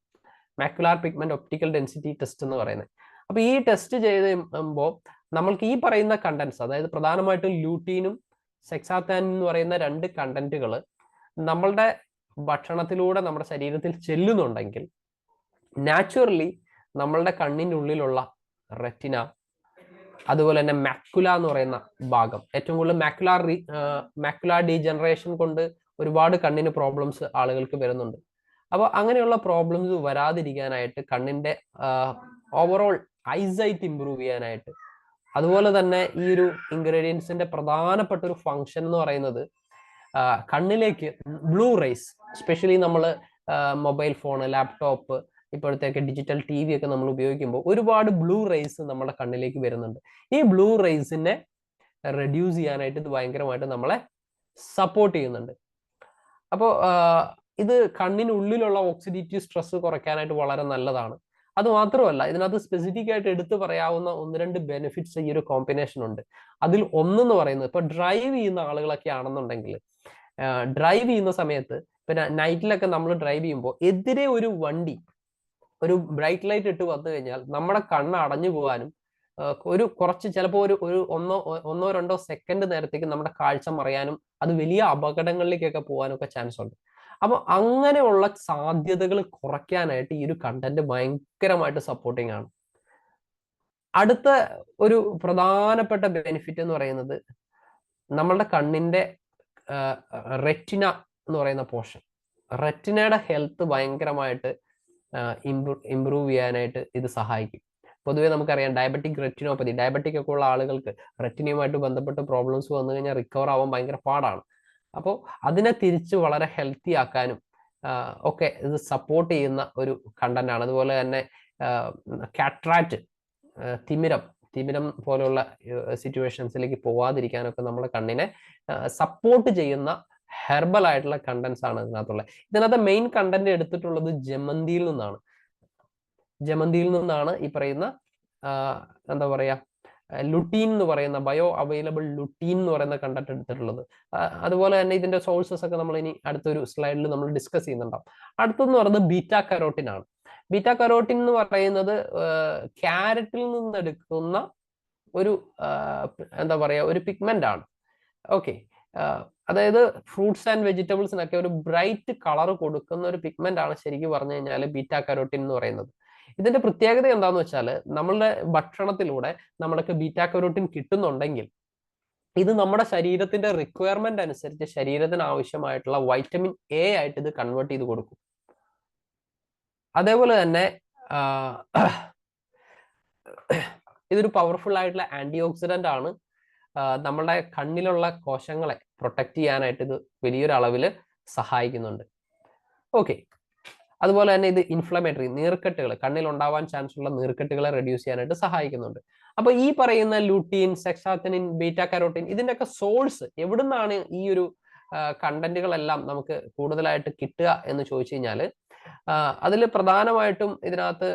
macular pigment optical density test എന്ന് പറയുന്നത്. അപ്പൊ ഈ ടെസ്റ്റ് ചെയ്യുമ്പോൾ നമ്മൾക്ക് ഈ പറയുന്ന കണ്ടന്റ്സ്, അതായത് പ്രധാനമായിട്ടും ലൂട്ടീനും സെക്സാത്താനും എന്ന് പറയുന്ന 2 കണ്ടന്റുകൾ നമ്മളുടെ ഭക്ഷണത്തിലൂടെ നമ്മുടെ ശരീരത്തിൽ ചെല്ലുന്നുണ്ടെങ്കിൽ നാച്ചുറലി നമ്മളുടെ കണ്ണിൻ്റെ ഉള്ളിലുള്ള റെറ്റിന, അതുപോലെ തന്നെ മാക്യുല എന്ന് പറയുന്ന ഭാഗം, ഏറ്റവും കൂടുതൽ മാക്യുലാർ ഡീജനറേഷൻ കൊണ്ട് ഒരുപാട് കണ്ണിന് പ്രോബ്ലംസ് ആളുകൾക്ക് വരുന്നുണ്ട്. അപ്പോൾ അങ്ങനെയുള്ള പ്രോബ്ലംസ് വരാതിരിക്കാനായിട്ട്, കണ്ണിന്റെ ഓവറോൾ ഐസൈറ്റ് ഇമ്പ്രൂവ് ചെയ്യാനായിട്ട്, അതുപോലെ തന്നെ ഈ ഒരു ഇൻഗ്രീഡിയൻസിന്റെ പ്രധാനപ്പെട്ട ഒരു ഫങ്ഷൻ എന്ന് പറയുന്നത് കണ്ണിലേക്ക് ബ്ലൂ റേസ്, സ്പെഷ്യലി നമ്മൾ മൊബൈൽ ഫോൺ, ലാപ്ടോപ്പ്, ഇപ്പോഴത്തേക്ക് ഡിജിറ്റൽ ടി വി ഒക്കെ നമ്മൾ ഉപയോഗിക്കുമ്പോൾ ഒരുപാട് ബ്ലൂ റേസ് നമ്മുടെ കണ്ണിലേക്ക് വരുന്നുണ്ട്. ഈ ബ്ലൂ റേസിനെ റെഡ്യൂസ് ചെയ്യാനായിട്ട് ഇത് ഭയങ്കരമായിട്ട് നമ്മളെ സപ്പോർട്ട് ചെയ്യുന്നുണ്ട്. അപ്പോൾ ഇത് കണ്ണിനുള്ളിലുള്ള ഓക്സിഡേറ്റീവ് സ്ട്രെസ് കുറയ്ക്കാനായിട്ട് വളരെ നല്ലതാണ്. അത് മാത്രമല്ല, ഇതിനകത്ത് സ്പെസിഫിക് ആയിട്ട് എടുത്തു പറയാവുന്ന 1-2 ബെനിഫിറ്റ്സ് ഈ ഒരു കോമ്പിനേഷൻ ഉണ്ട്. അതിൽ ഒന്നെന്ന് പറയുന്നത്, ഇപ്പൊ ഡ്രൈവ് ചെയ്യുന്ന ആളുകളൊക്കെ ആണെന്നുണ്ടെങ്കിൽ, ഡ്രൈവ് ചെയ്യുന്ന സമയത്ത്, പിന്നെ നൈറ്റിലൊക്കെ നമ്മൾ ഡ്രൈവ് ചെയ്യുമ്പോൾ എതിരെ ഒരു വണ്ടി ഒരു ബ്രൈറ്റ് ലൈറ്റ് ഇട്ട് വന്നു കഴിഞ്ഞാൽ നമ്മുടെ കണ്ണ് അടഞ്ഞു പോകാനും കുറച്ച് ചിലപ്പോൾ ഒരു ഒന്നോ രണ്ടോ സെക്കൻഡ് നേരത്തേക്ക് നമ്മുടെ കാഴ്ച മറയാനും, അത് വലിയ അപകടങ്ങളിലേക്കൊക്കെ പോകാനൊക്കെ ചാൻസ് ഉണ്ട്. അപ്പൊ അങ്ങനെയുള്ള സാധ്യതകൾ കുറയ്ക്കാനായിട്ട് ഈ ഒരു കണ്ടന്റ് ഭയങ്കരമായിട്ട് സപ്പോർട്ടിങ് ആണ്. അടുത്ത ഒരു പ്രധാനപ്പെട്ട ബെനിഫിറ്റ് എന്ന് പറയുന്നത് നമ്മളുടെ കണ്ണിന്റെ റെറ്റിന എന്ന് പറയുന്ന പോർഷൻ, റെറ്റിനയുടെ ഹെൽത്ത് ഭയങ്കരമായിട്ട് ഇംപ്രൂവ് ചെയ്യാനായിട്ട് ഇത് സഹായിക്കും. പൊതുവേ നമുക്കറിയാം ഡയബറ്റിക് റെറ്റിനോപ്പതി, ഡയബറ്റിക് ഒക്കെ ഉള്ള ആളുകൾക്ക് റെറ്റിനയുമായിട്ട് ബന്ധപ്പെട്ട് പ്രോബ്ലംസ് വന്നു കഴിഞ്ഞാൽ റിക്കവർ ആവാൻ ഭയങ്കര പാടാണ്. അപ്പോൾ അതിനെ തിരിച്ച് വളരെ ഹെൽത്തി ആക്കാനും ഒക്കെ ഇത് സപ്പോർട്ട് ചെയ്യുന്ന ഒരു കണ്ടന്റ് ആണ്. അതുപോലെ തന്നെ കാട്രാക്റ്റ്, തിമിരം പോലുള്ള സിറ്റുവേഷൻസിലേക്ക് പോവാതിരിക്കാനൊക്കെ നമ്മുടെ കണ്ണിനെ സപ്പോർട്ട് ചെയ്യുന്ന ഹെർബൽ ആയിട്ടുള്ള കണ്ടന്റ്സ് ആണ് ഇതിനകത്തുള്ളത്. ഇതിനകത്ത് മെയിൻ കണ്ടന്റ് എടുത്തിട്ടുള്ളത് ജമന്തിയിൽ നിന്നാണ് ഈ പറയുന്ന എന്താ പറയാ ലുട്ടീൻ എന്ന് പറയുന്ന ബയോ അവൈലബിൾ ലുട്ടീൻ എന്ന് പറയുന്ന കണ്ടന്റ് എടുത്തിട്ടുള്ളത്. അതുപോലെ തന്നെ ഇതിന്റെ സോഴ്സസ് ഒക്കെ നമ്മൾ ഇനി അടുത്തൊരു സ്ലൈഡിൽ നമ്മൾ ഡിസ്കസ് ചെയ്യുന്നുണ്ടാവും. അടുത്തെന്ന് പറയുന്നത് ബീറ്റാ കരോട്ടിൻ ആണ്. ബീറ്റാ കരോട്ടിൻ എന്ന് പറയുന്നത് ക്യാരറ്റിൽ നിന്ന് എടുക്കുന്ന ഒരു എന്താ പറയാ ഒരു പിഗ്മെന്റ് ആണ്. ഓക്കെ, അതായത് ഫ്രൂട്ട്സ് ആൻഡ് വെജിറ്റബിൾസിനൊക്കെ ഒരു ബ്രൈറ്റ് കളർ കൊടുക്കുന്ന ഒരു പിഗ്മെന്റ് ആണ് ശരിക്കും പറഞ്ഞു കഴിഞ്ഞാൽ ബീറ്റാ കരോട്ടിൻ എന്ന് പറയുന്നത്. ഇതിന്റെ പ്രത്യേകത എന്താന്ന് വെച്ചാൽ, നമ്മളുടെ ഭക്ഷണത്തിലൂടെ നമ്മൾക്ക് ബീറ്റാ കരോട്ടിൻ കിട്ടുന്നുണ്ടെങ്കിൽ ഇത് നമ്മുടെ ശരീരത്തിന്റെ റിക്വയർമെന്റ് അനുസരിച്ച് ശരീരത്തിന് ആവശ്യമായിട്ടുള്ള വൈറ്റമിൻ എ ആയിട്ട് ഇത് കൺവേർട്ട് ചെയ്ത് കൊടുക്കും. അതേപോലെ തന്നെ ഇതൊരു പവർഫുൾ ആയിട്ടുള്ള ആന്റി ഓക്സിഡന്റ് ആണ്. നമ്മളുടെ കണ്ണിലുള്ള കോശങ്ങളെ പ്രൊട്ടക്ട് ചെയ്യാനായിട്ട് ഇത് വലിയൊരു അളവിൽ സഹായിക്കുന്നുണ്ട്. ഓക്കെ, അതുപോലെ തന്നെ ഇത് ഇൻഫ്ലമേറ്ററി, നീർക്കെട്ടുകൾ, കണ്ണിൽ ഉണ്ടാവാൻ ചാൻസ് ഉള്ള നീർക്കെട്ടുകളെ റെഡ്യൂസ് ചെയ്യാനായിട്ട് സഹായിക്കുന്നുണ്ട്. അപ്പൊ ഈ പറയുന്ന ലൂട്ടീൻ, സെക്സാത്തനിൻ, ബീറ്റാ കരോട്ടിൻ, ഇതിന്റെയൊക്കെ സോഴ്സ് എവിടുന്നാണ് ഈ ഒരു കണ്ടന്റുകളെല്ലാം നമുക്ക് കൂടുതലായിട്ട് കിട്ടുക എന്ന് ചോദിച്ചു കഴിഞ്ഞാല്, അതിൽ പ്രധാനമായിട്ടും ഇതിനകത്ത്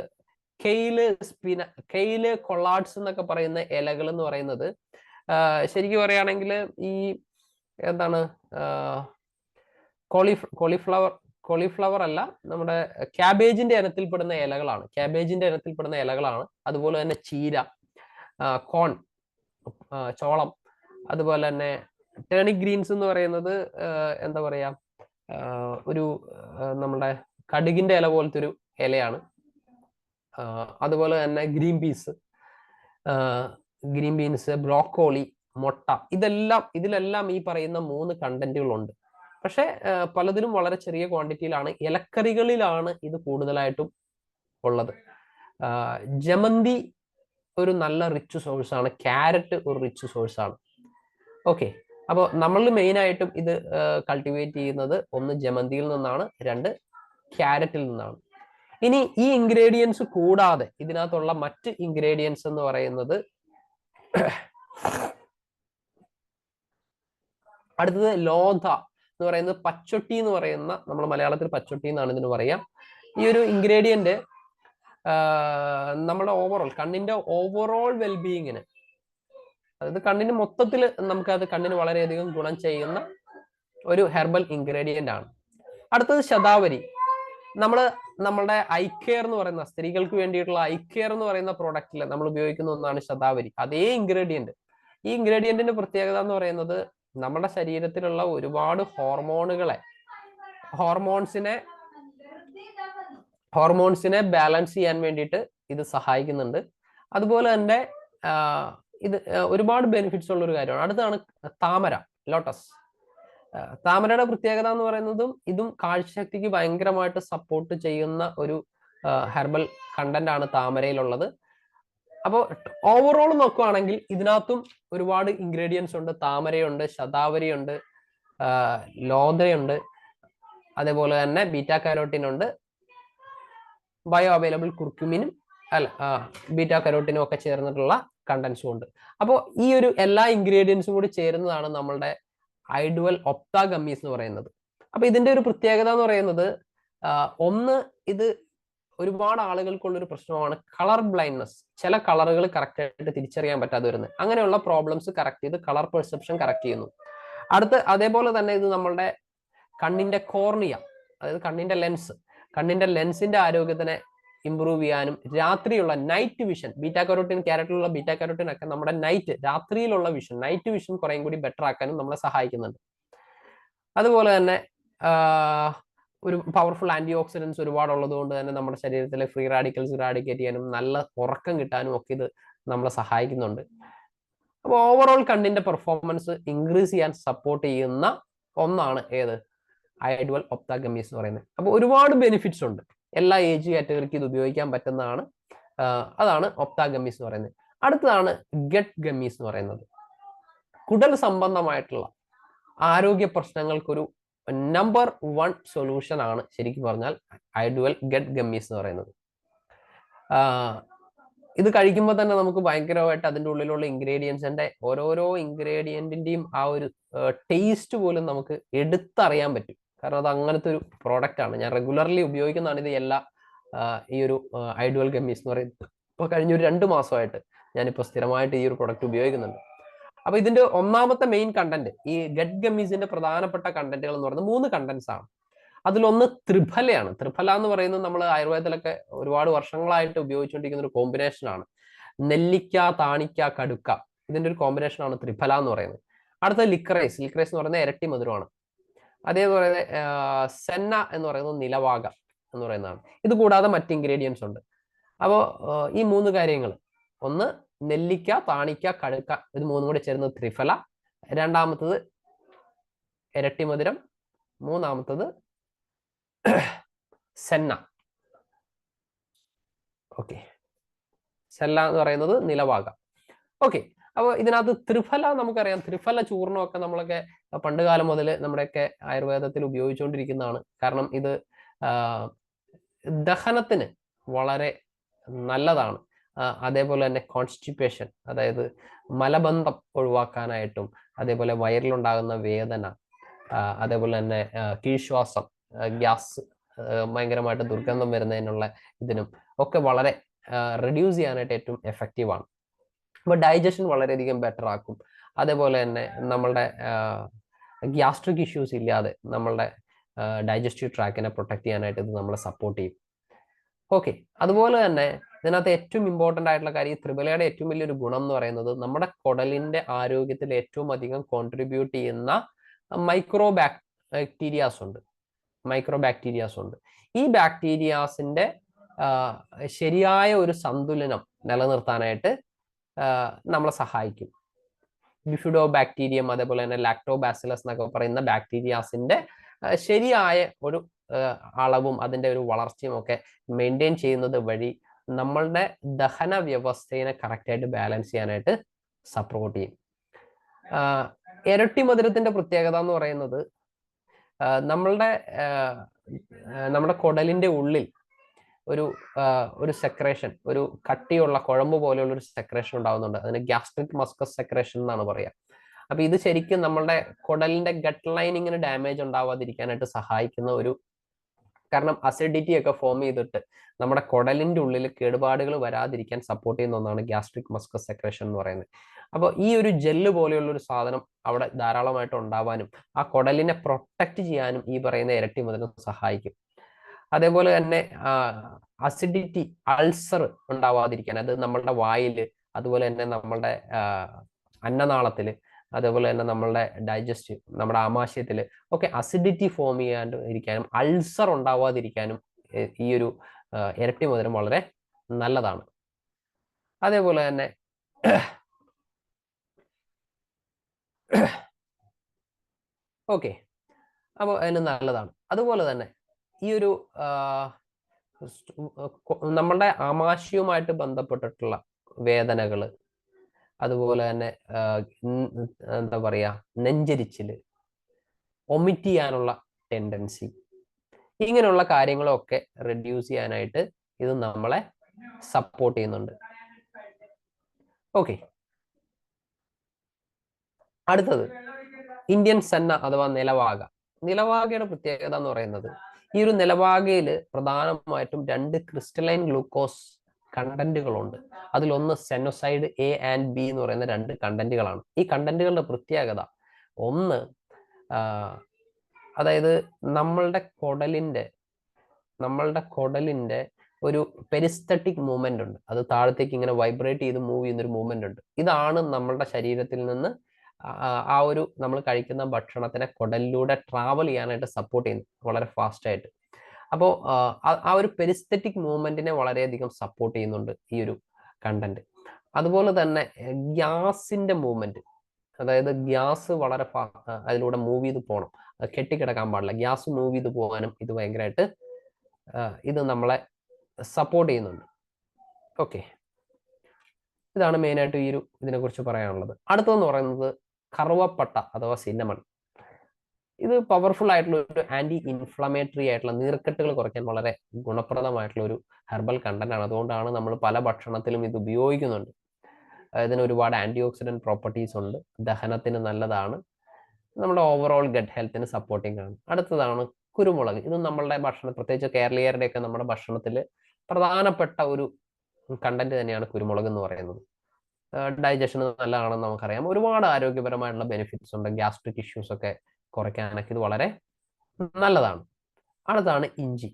കെയില് കൊളാഡ്സ് എന്നൊക്കെ പറയുന്ന ഇലകൾ എന്ന് പറയുന്നത് ശരിക്കും പറയുകയാണെങ്കിൽ ഈ എന്താണ് കോളിഫ്ലവർ അല്ല, നമ്മുടെ ക്യാബേജിന്റെ ഇനത്തിൽപ്പെടുന്ന ഇലകളാണ്. അതുപോലെ തന്നെ ചീര, കോൺ, ചോളം, അതുപോലെ തന്നെ ടേണിക് ഗ്രീൻസ് എന്ന് പറയുന്നത് എന്താ പറയാ ഒരു നമ്മുടെ കടുകിന്റെ ഇല പോലത്തെ ഒരു ഇലയാണ്. അതുപോലെ തന്നെ ഗ്രീൻ ബീൻസ്, ബ്രോക്കോളി, മുട്ട, ഇതിലെല്ലാം ഈ പറയുന്ന 3 കണ്ടന്റുകളുണ്ട്. പക്ഷെ പലതിലും വളരെ ചെറിയ ക്വാണ്ടിറ്റിയിലാണ്. ഇലക്കറികളിലാണ് ഇത് കൂടുതലായിട്ടും ഉള്ളത്. ജമന്തി ഒരു നല്ല റിച്ച് സോഴ്സ് ആണ്, ക്യാരറ്റ് ഒരു റിച്ച് സോഴ്സ് ആണ്. ഓക്കെ, അപ്പോൾ നമ്മൾ മെയിൻ ആയിട്ടും ഇത് കൾട്ടിവേറ്റ് ചെയ്യുന്നത് 1 ജമന്തിയിൽ നിന്നാണ്, 2 ക്യാരറ്റിൽ നിന്നാണ്. ഇനി ഈ ഇൻഗ്രീഡിയൻസ് കൂടാതെ ഇതിനകത്തുള്ള മറ്റ് ഇൻഗ്രീഡിയൻസ് എന്ന് പറയുന്നത് അടുത്തത് ലോധ എന്ന് പറയുന്നത് പച്ചൊട്ടി എന്ന് പറയുന്ന, നമ്മൾ മലയാളത്തിൽ പച്ചൊട്ടി എന്നാണ് ഇതിന് പറയാം. ഈ ഒരു ഇൻഗ്രീഡിയന്റ് നമ്മുടെ കണ്ണിന്റെ ഓവറോൾ വെൽബീയിങ്ങിന്, അതായത് കണ്ണിന് മൊത്തത്തിൽ കണ്ണിന് വളരെയധികം ഗുണം ചെയ്യുന്ന ഒരു ഹെർബൽ ഇൻഗ്രീഡിയന്റ് ആണ്. അടുത്തത് ശതാവരി. നമ്മളുടെ ഐ കെയർ എന്ന് പറയുന്ന സ്ത്രീകൾക്ക് വേണ്ടിയിട്ടുള്ള ഐ കെയർ എന്ന് പറയുന്ന പ്രോഡക്റ്റിൽ നമ്മൾ ഉപയോഗിക്കുന്ന ഒന്നാണ് ശതാവരി. അതേ ഇൻഗ്രീഡിയന്റ്. ഈ ഇൻഗ്രീഡിയന്റിന്റെ പ്രത്യേകത എന്ന് പറയുന്നത് നമ്മുടെ ശരീരത്തിലുള്ള ഒരുപാട് ഹോർമോൺസിനെ ബാലൻസ് ചെയ്യാൻ വേണ്ടിയിട്ട് ഇത് സഹായിക്കുന്നുണ്ട്. അതുപോലെ തന്നെ ഇത് ഒരുപാട് ബെനിഫിറ്റ്സ് ഉള്ള ഒരു കാര്യമാണ്. അടുത്താണ് താമര, ലോട്ടസ്. താമരയുടെ പ്രത്യേകത എന്ന് പറയുന്നതും ഇതും കാഴ്ചശക്തിക്ക് ഭയങ്കരമായിട്ട് സപ്പോർട്ട് ചെയ്യുന്ന ഒരു ഹെർബൽ കണ്ടന്റ് ആണ് താമരയിലുള്ളത്. അപ്പോൾ ഓവറോൾ നോക്കുകയാണെങ്കിൽ ഇതിനകത്തും ഒരുപാട് ഇൻഗ്രീഡിയൻസ് ഉണ്ട്. താമരയുണ്ട്, ശതാവരിയുണ്ട്, ലോതയുണ്ട്, അതേപോലെ തന്നെ ബീറ്റാ കാരോട്ടിൻ ഉണ്ട്, ബയോ അവൈലബിൾ കുർക്കുമിനും ബീറ്റാ കരോട്ടിനും ഒക്കെ ചേർന്നിട്ടുള്ള കണ്ടന്റ്സും ഉണ്ട്. അപ്പോൾ ഈ ഒരു എല്ലാ ഇൻഗ്രീഡിയൻസും കൂടി ചേരുന്നതാണ് നമ്മളുടെ ഐഡുവൽ ഒപ്ത ഗമ്മീസ് എന്ന് പറയുന്നത്. അപ്പൊ ഇതിന്റെ ഒരു പ്രത്യേകത എന്ന് പറയുന്നത് ഒന്ന്, ഇത് ഒരുപാട് ആളുകൾക്കുള്ളൊരു പ്രശ്നമാണ് കളർ ബ്ലൈൻഡ്നെസ്. ചില കളറുകൾ കറക്റ്റ് ആയിട്ട് തിരിച്ചറിയാൻ പറ്റാതെ വരുന്നത്. അങ്ങനെയുള്ള പ്രോബ്ലംസ് കറക്റ്റ് ചെയ്ത് കളർ പെർസെപ്ഷൻ കറക്റ്റ് ചെയ്യുന്നു. അതേപോലെ തന്നെ ഇത് നമ്മളുടെ കണ്ണിന്റെ കോർണിയ, അതായത് കണ്ണിന്റെ ലെൻസിന്റെ ആരോഗ്യത്തിനെ ഇംപ്രൂവ് ചെയ്യാനും രാത്രിയുള്ള നൈറ്റ് വിഷൻ, ബീറ്റാ കരോട്ടിൻ, ക്യാരറ്റിലുള്ള ബീറ്റാ കരോട്ടിൻ ഒക്കെ നമ്മുടെ രാത്രിയിലുള്ള നൈറ്റ് വിഷൻ കുറേയും കൂടി ബെറ്റർ ആക്കാനും നമ്മളെ സഹായിക്കുന്നുണ്ട്. അതുപോലെ തന്നെ ഒരു പവർഫുൾ ആന്റി ഓക്സിഡൻസ് ഒരുപാടുള്ളത് കൊണ്ട് തന്നെ നമ്മുടെ ശരീരത്തിലെ ഫ്രീ റാഡിക്കൽസ് ഇറാഡിക്കേറ്റ് ചെയ്യാനും നല്ല ഉറക്കം കിട്ടാനും ഒക്കെ ഇത് നമ്മളെ സഹായിക്കുന്നുണ്ട്. അപ്പോൾ ഓവറോൾ കണ്ണിന്റെ പെർഫോമൻസ് ഇൻക്രീസ് ചെയ്യാൻ സപ്പോർട്ട് ചെയ്യുന്ന ഒന്നാണ് ഐഡുവൽ ഒപ്ത ഗമ്മീസ് എന്ന് പറയുന്നത്. അപ്പോൾ ഒരുപാട് ബെനിഫിറ്റ്സ് ഉണ്ട്. എല്ലാ ഏജ് കാറ്റഗറിക്ക് ഇത് ഉപയോഗിക്കാൻ പറ്റുന്നതാണ്. അതാണ് ഒപ്ത ഗമ്മീസ് എന്ന് പറയുന്നത്. അടുത്തതാണ് ഗട്ട് ഗമ്മീസ് എന്ന് പറയുന്നത്. കുടൽ സംബന്ധമായിട്ടുള്ള ആരോഗ്യ പ്രശ്നങ്ങൾക്കൊരു നമ്പർ 1 സൊല്യൂഷൻ ആണ് ശരിക്കും പറഞ്ഞാൽ ഐഡുവൽ ഗട്ട് ഗമ്മീസ് എന്ന് പറയുന്നത്. ഇത് കഴിക്കുമ്പോൾ തന്നെ നമുക്ക് ഭയങ്കരമായിട്ട് അതിൻ്റെ ഉള്ളിലുള്ള ഇൻഗ്രീഡിയൻസിന്റെ ഓരോരോ ഇൻഗ്രീഡിയന്റിന്റെയും ആ ഒരു ടേസ്റ്റ് പോലും നമുക്ക് എടുത്തറിയാൻ പറ്റും. കാരണം അത് അങ്ങനത്തെ ഒരു പ്രോഡക്റ്റ് ആണ്. ഞാൻ റെഗുലർലി ഉപയോഗിക്കുന്നതാണ് ഇത് ഈ ഒരു ഐഡുവൽ ഗമ്മീസ് എന്ന് പറയുന്നത്. ഇപ്പോൾ കഴിഞ്ഞ ഒരു 2 മാസമായിട്ട് ഞാനിപ്പോൾ സ്ഥിരമായിട്ട് ഈ ഒരു പ്രൊഡക്റ്റ് ഉപയോഗിക്കുന്നുണ്ട്. അപ്പൊ ഇതിന്റെ ഒന്നാമത്തെ മെയിൻ കണ്ടന്റ്, ഈ ഗട്ട് ഗമ്മീസിന്റെ പ്രധാനപ്പെട്ട കണ്ടന്റുകൾ എന്ന് പറയുന്നത് 3 കണ്ടന്റ്സ് ആണ്. അതിലൊന്ന് ത്രിഫലയാണ്. ത്രിഫല എന്ന് പറയുന്നത് നമ്മൾ ആയുർവേദത്തിലൊക്കെ ഒരുപാട് വർഷങ്ങളായിട്ട് ഉപയോഗിച്ചുകൊണ്ടിരിക്കുന്ന ഒരു കോമ്പിനേഷൻ ആണ്. നെല്ലിക്ക, താണിക്ക, കടുക്ക, ഇതിന്റെ ഒരു കോമ്പിനേഷൻ ആണ് ത്രിഫല എന്ന് പറയുന്നത്. അടുത്ത ലിക്രൈസ് എന്ന് പറയുന്നത് ഇരട്ടി മധുരമാണ്. അതേപോലെ സെന്ന എന്ന് പറയുന്നത് നിലവാക എന്ന് പറയുന്നതാണ്. ഇത് കൂടാതെ മറ്റ് ഇൻഗ്രീഡിയൻസ് ഉണ്ട്. അപ്പോൾ ഈ 3 കാര്യങ്ങൾ, ഒന്ന് നെല്ലിക്ക, താണിക്ക, കടുക്ക, ഇത് 3 കൂടി ചേരുന്നത് ത്രിഫല. രണ്ടാമത്തത് ഇരട്ടി മധുരം. മൂന്നാമത്തത് സെന്ന. ഓക്കെ, സെല്ല എന്ന് പറയുന്നത് നിലവാക. ഓക്കെ, അപ്പോൾ ഇതിനകത്ത് ത്രിഫല നമുക്കറിയാം. ത്രിഫല ചൂർണമൊക്കെ നമ്മളൊക്കെ പണ്ട് കാലം മുതൽ നമ്മുടെയൊക്കെ ആയുർവേദത്തിൽ ഉപയോഗിച്ചുകൊണ്ടിരിക്കുന്നതാണ്. കാരണം ഇത് ദഹനത്തിന് വളരെ നല്ലതാണ്. അതേപോലെ തന്നെ കോൺസ്റ്റിപ്പേഷൻ, അതായത് മലബന്ധം ഒഴിവാക്കാനായിട്ടും, അതേപോലെ വയറിലുണ്ടാകുന്ന വേദന, അതേപോലെ തന്നെ കീഴ്ശ്വാസം, ഗ്യാസ്, ഭയങ്കരമായിട്ട് ദുർഗന്ധം വരുന്നതിനുള്ള ഇതിനും ഒക്കെ വളരെ റെഡ്യൂസ് ചെയ്യാനായിട്ട് ഏറ്റവും എഫക്റ്റീവാണ്. അപ്പോൾ ഡൈജഷൻ വളരെയധികം ബെറ്റർ ആക്കും. അതേപോലെ തന്നെ നമ്മളുടെ ഗ്യാസ്ട്രിക് ഇഷ്യൂസ് ഇല്ലാതെ നമ്മളുടെ ഡൈജസ്റ്റീവ് ട്രാക്കിനെ പ്രൊട്ടക്ട് ചെയ്യാനായിട്ട് ഇത് നമ്മളെ സപ്പോർട്ട് ചെയ്യും. ഓക്കെ, അതുപോലെ തന്നെ ഇതിനകത്ത് ഏറ്റവും ഇമ്പോർട്ടൻ്റ് ആയിട്ടുള്ള കാര്യം, ഈ ത്രിഫലയുടെ ഏറ്റവും വലിയൊരു ഗുണം എന്ന് പറയുന്നത് നമ്മുടെ കുടലിന്റെ ആരോഗ്യത്തിൽ ഏറ്റവും അധികം കോൺട്രിബ്യൂട്ട് ചെയ്യുന്ന മൈക്രോ ബാക്ടീരിയാസ് ഉണ്ട്. ഈ ബാക്ടീരിയാസിന്റെ ശരിയായ ഒരു സന്തുലനം നിലനിർത്താനായിട്ട് നമ്മളെ സഹായിക്കും. ബിഫിഡോ ബാക്ടീരിയം, അതേപോലെ തന്നെ ലാക്ടോബാസിലസ് എന്നൊക്കെ പറയുന്ന ബാക്ടീരിയാസിന്റെ ശരിയായ ഒരു അളവും അതിന്റെ ഒരു വളർച്ചയും ഒക്കെ മെയിൻറ്റെയിൻ ചെയ്യുന്നത് വഴി നമ്മളുടെ ദഹന വ്യവസ്ഥയെ കറക്റ്റായിട്ട് ബാലൻസ് ചെയ്യാനായിട്ട് സപ്പോർട്ട് ചെയ്യും. ഇരട്ടി മധുരത്തിന്റെ പ്രത്യേകത എന്ന് പറയുന്നത് നമ്മുടെ കുടലിന്റെ ഉള്ളിൽ ഒരു സെക്രേഷൻ, ഒരു കട്ടിയുള്ള കുഴമ്പ് പോലെയുള്ള ഒരു സെക്രേഷൻ ഉണ്ടാവുന്നുണ്ട്. അതിന് ഗ്യാസ്ട്രിക് മസ്കസ് സെക്രേഷൻ എന്നാണ് പറയുക. അപ്പൊ ഇത് ശരിക്കും നമ്മളുടെ കുടലിന്റെ ഗട്ട് ലൈനിങ്ങിന് ഡാമേജ് ഉണ്ടാവാതിരിക്കാനായിട്ട് സഹായിക്കുന്ന കാരണം അസിഡിറ്റി ഒക്കെ ഫോം ചെയ്തിട്ട് നമ്മുടെ കുടലിന്റെ ഉള്ളിൽ കേടുപാടുകൾ വരാതിരിക്കാൻ സപ്പോർട്ട് ചെയ്യുന്ന ഒന്നാണ് ഗ്യാസ്ട്രിക് മസ്കസ് സെക്രേഷൻ എന്ന് പറയുന്നത്. അപ്പോൾ ഈ ഒരു ജെല്ല് പോലെയുള്ള ഒരു സാധനം അവിടെ ധാരാളമായിട്ട് ഉണ്ടാവാനും ആ കുടലിനെ പ്രൊട്ടക്ട് ചെയ്യാനും ഈ പറയുന്ന ഇരട്ടി മധുരം സഹായിക്കും. അതേപോലെ തന്നെ അസിഡിറ്റി, അൾസർ ഉണ്ടാവാതിരിക്കാൻ, അത് നമ്മളുടെ വായില്, അതുപോലെ തന്നെ നമ്മളുടെ അന്നനാളത്തില്, അതേപോലെ തന്നെ നമ്മളുടെ ഡൈജസ്റ്റീവ്, നമ്മുടെ ആമാശയത്തില് ഒക്കെ അസിഡിറ്റി ഫോം ചെയ്യാണ്ടിരിക്കാനും അൾസർ ഉണ്ടാവാതിരിക്കാനും ഈ ഒരു ഇരട്ടി മധുരം വളരെ നല്ലതാണ്. അതേപോലെ തന്നെ ഓക്കെ, അപ്പോൾ അതിന് നല്ലതാണ്. അതുപോലെ തന്നെ ഈ ഒരു നമ്മളുടെ ആമാശയവുമായിട്ട് ബന്ധപ്പെട്ടിട്ടുള്ള വേദനകള്, അതുപോലെ തന്നെ എന്താ പറയാ, നെഞ്ചരിച്ചില്, ഒമിറ്റ് ചെയ്യാനുള്ള ടെൻഡൻസി, ഇങ്ങനെയുള്ള കാര്യങ്ങളൊക്കെ റെഡ്യൂസ് ചെയ്യാനായിട്ട് ഇത് നമ്മളെ സപ്പോർട്ട് ചെയ്യുന്നുണ്ട്. ഓക്കെ, അടുത്തത് ഇന്ത്യൻ സെന്ന അഥവാ നിലവാക. നിലവാകയുടെ പ്രത്യേകത എന്ന് പറയുന്നത്, ഈ ഒരു നിലവാകയിൽ പ്രധാനമായിട്ടും 2 ക്രിസ്റ്റലൈൻ ഗ്ലൂക്കോസ് കണ്ടന്റുകളുണ്ട്. അതിലൊന്ന് സെനോസൈഡ് എ ആൻഡ് ബി എന്ന് പറയുന്ന 2 കണ്ടന്റുകളാണ്. ഈ കണ്ടന്റുകളുടെ പ്രത്യേകത ഒന്ന്, അതായത് നമ്മളുടെ കുടലിന്റെ ഒരു പെരിസ്തറ്റിക് മൂവ്മെന്റ് ഉണ്ട്. അത് താഴത്തേക്ക് ഇങ്ങനെ വൈബ്രേറ്റ് ചെയ്ത് മൂവ് ചെയ്യുന്ന ഒരു മൂവ്മെന്റ് ഉണ്ട്. ഇതാണ് നമ്മളുടെ ശരീരത്തിൽ നിന്ന് ആ ഒരു നമ്മൾ കഴിക്കുന്ന ഭക്ഷണത്തിനെ കുടലിലൂടെ ട്രാവൽ ചെയ്യാനായിട്ട് സപ്പോർട്ട് ചെയ്യുന്നു വളരെ ഫാസ്റ്റ് ആയിട്ട്. അപ്പോൾ ആ ഒരു പെരിസ്തറ്റിക് മൂവ്മെന്റിനെ വളരെയധികം സപ്പോർട്ട് ചെയ്യുന്നുണ്ട് ഈ ഒരു കണ്ടന്റ്. അതുപോലെ തന്നെ ഗ്യാസിന്റെ മൂവ്മെന്റ്, അതായത് ഗ്യാസ് വളരെ അതിലൂടെ മൂവ് ചെയ്ത് പോകണം, കെട്ടിക്കിടക്കാൻ പാടില്ല. ഗ്യാസ് മൂവ് ചെയ്ത് പോകാനും ഇത് ഭയങ്കരമായിട്ട് ഇത് നമ്മളെ സപ്പോർട്ട് ചെയ്യുന്നുണ്ട്. ഓക്കെ, ഇതാണ് മെയിനായിട്ട് ഈ ഒരു ഇതിനെക്കുറിച്ച് പറയാനുള്ളത്. അടുത്തതെന്ന് പറയുന്നത് കറുവപ്പട്ട അഥവാ സിന്നമൺ. ഇത് പവർഫുൾ ആയിട്ടുള്ള ഒരു ആന്റി ഇൻഫ്ലമേറ്ററി ആയിട്ടുള്ള, നീർക്കെട്ടുകൾ കുറയ്ക്കാൻ വളരെ ഗുണപ്രദമായിട്ടുള്ള ഒരു ഹെർബൽ കണ്ടന്റ് ആണ്. അതുകൊണ്ടാണ് നമ്മൾ പല ഭക്ഷണത്തിലും ഇത് ഉപയോഗിക്കുന്നുണ്ട്. ഇതിന് ഒരുപാട് ആന്റി ഓക്സിഡന്റ് പ്രോപ്പർട്ടീസ് ഉണ്ട്, ദഹനത്തിന് നല്ലതാണ്, നമ്മുടെ ഓവറോൾ ഗട്ട് ഹെൽത്തിന് സപ്പോർട്ടിംഗ് ആണ്. അടുത്തതാണ് കുരുമുളക്. ഇത് നമ്മളുടെ ഭക്ഷണം, പ്രത്യേകിച്ച് കേരളീയരുടെയൊക്കെ നമ്മുടെ ഭക്ഷണത്തിൽ പ്രധാനപ്പെട്ട ഒരു കണ്ടന്റ് തന്നെയാണ് കുരുമുളക് എന്ന് പറയുന്നത്. ഡൈജഷന് നല്ലതാണെന്ന് നമുക്കറിയാം. ഒരുപാട് ആരോഗ്യപരമായിട്ടുള്ള ബെനിഫിറ്റ്സ് ഉണ്ട്. ഗ്യാസ്ട്രിക് ഇഷ്യൂസ് ഒക്കെ കുറയ്ക്കാനൊക്കെ ഇത് വളരെ നല്ലതാണ്. അടുത്താണ് ഇഞ്ചി.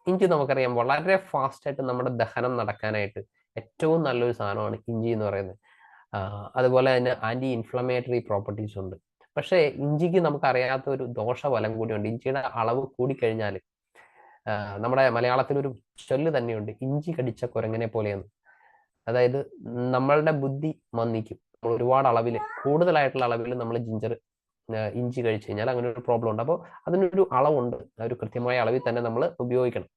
ഇഞ്ചി നമുക്കറിയാം വളരെ ഫാസ്റ്റ് ആയിട്ട് നമ്മുടെ ദഹനം നടക്കാനായിട്ട് ഏറ്റവും നല്ലൊരു സാധനമാണ് ഇഞ്ചി എന്ന് പറയുന്നത്. അതുപോലെ തന്നെ ആന്റി ഇൻഫ്ലമേറ്ററി പ്രോപ്പർട്ടീസ് ഉണ്ട്. പക്ഷേ ഇഞ്ചിക്ക് നമുക്കറിയാത്ത ഒരു ദോഷഫലം കൂടിയുണ്ട്. ഇഞ്ചിയുടെ അളവ് കൂടിക്കഴിഞ്ഞാൽ, നമ്മുടെ മലയാളത്തിലൊരു ചൊല്ല് തന്നെയുണ്ട്, ഇഞ്ചി കടിച്ച കുരങ്ങനെ പോലെയെന്ന്. അതായത് നമ്മളുടെ ബുദ്ധി മന്ദിക്കും. നമ്മൾ ഒരുപാട് അളവിൽ, കൂടുതലായിട്ടുള്ള അളവിൽ നമ്മൾ ഇഞ്ചി കഴിച്ചു കഴിഞ്ഞാൽ അങ്ങനെ ഒരു പ്രോബ്ലം ഉണ്ട്. അപ്പോൾ അതിനൊരു അളവുണ്ട്, ഒരു കൃത്യമായ അളവിൽ തന്നെ നമ്മൾ ഉപയോഗിക്കണം.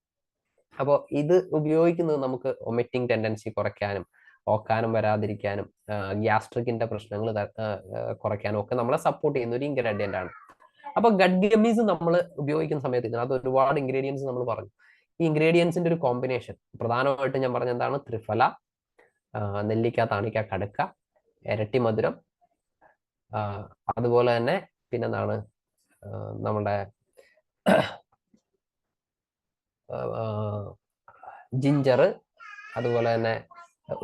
അപ്പോൾ ഇത് ഉപയോഗിക്കുന്നത് നമുക്ക് വൊമിറ്റിംഗ് ടെൻഡൻസി കുറയ്ക്കാനും, ഓക്കാനം വരാതിരിക്കാനും, ഗ്യാസ്ട്രിക്കിന്റെ പ്രശ്നങ്ങൾ കുറയ്ക്കാനും ഒക്കെ നമ്മളെ സപ്പോർട്ട് ചെയ്യുന്ന ഒരു ഇൻഗ്രീഡിയന്റ് ആണ്. അപ്പൊ ഗട്ട് ഗമ്മീസ് നമ്മൾ ഉപയോഗിക്കുന്ന സമയത്ത് ഇതിനകത്ത് ഒരുപാട് ഇൻഗ്രീഡിയൻസ് നമ്മൾ പറഞ്ഞു. ഈ ഇൻഗ്രീഡിയൻസിന്റെ ഒരു കോമ്പിനേഷൻ പ്രധാനമായിട്ട് ഞാൻ പറഞ്ഞ എന്താണ്, ത്രിഫല, നെല്ലിക്ക, താണിക്ക, കടുക്ക, ഇരട്ടി മധുരം, അതുപോലെ തന്നെ പിന്നെന്താണ് നമ്മുടെ ജിഞ്ചർ, അതുപോലെ തന്നെ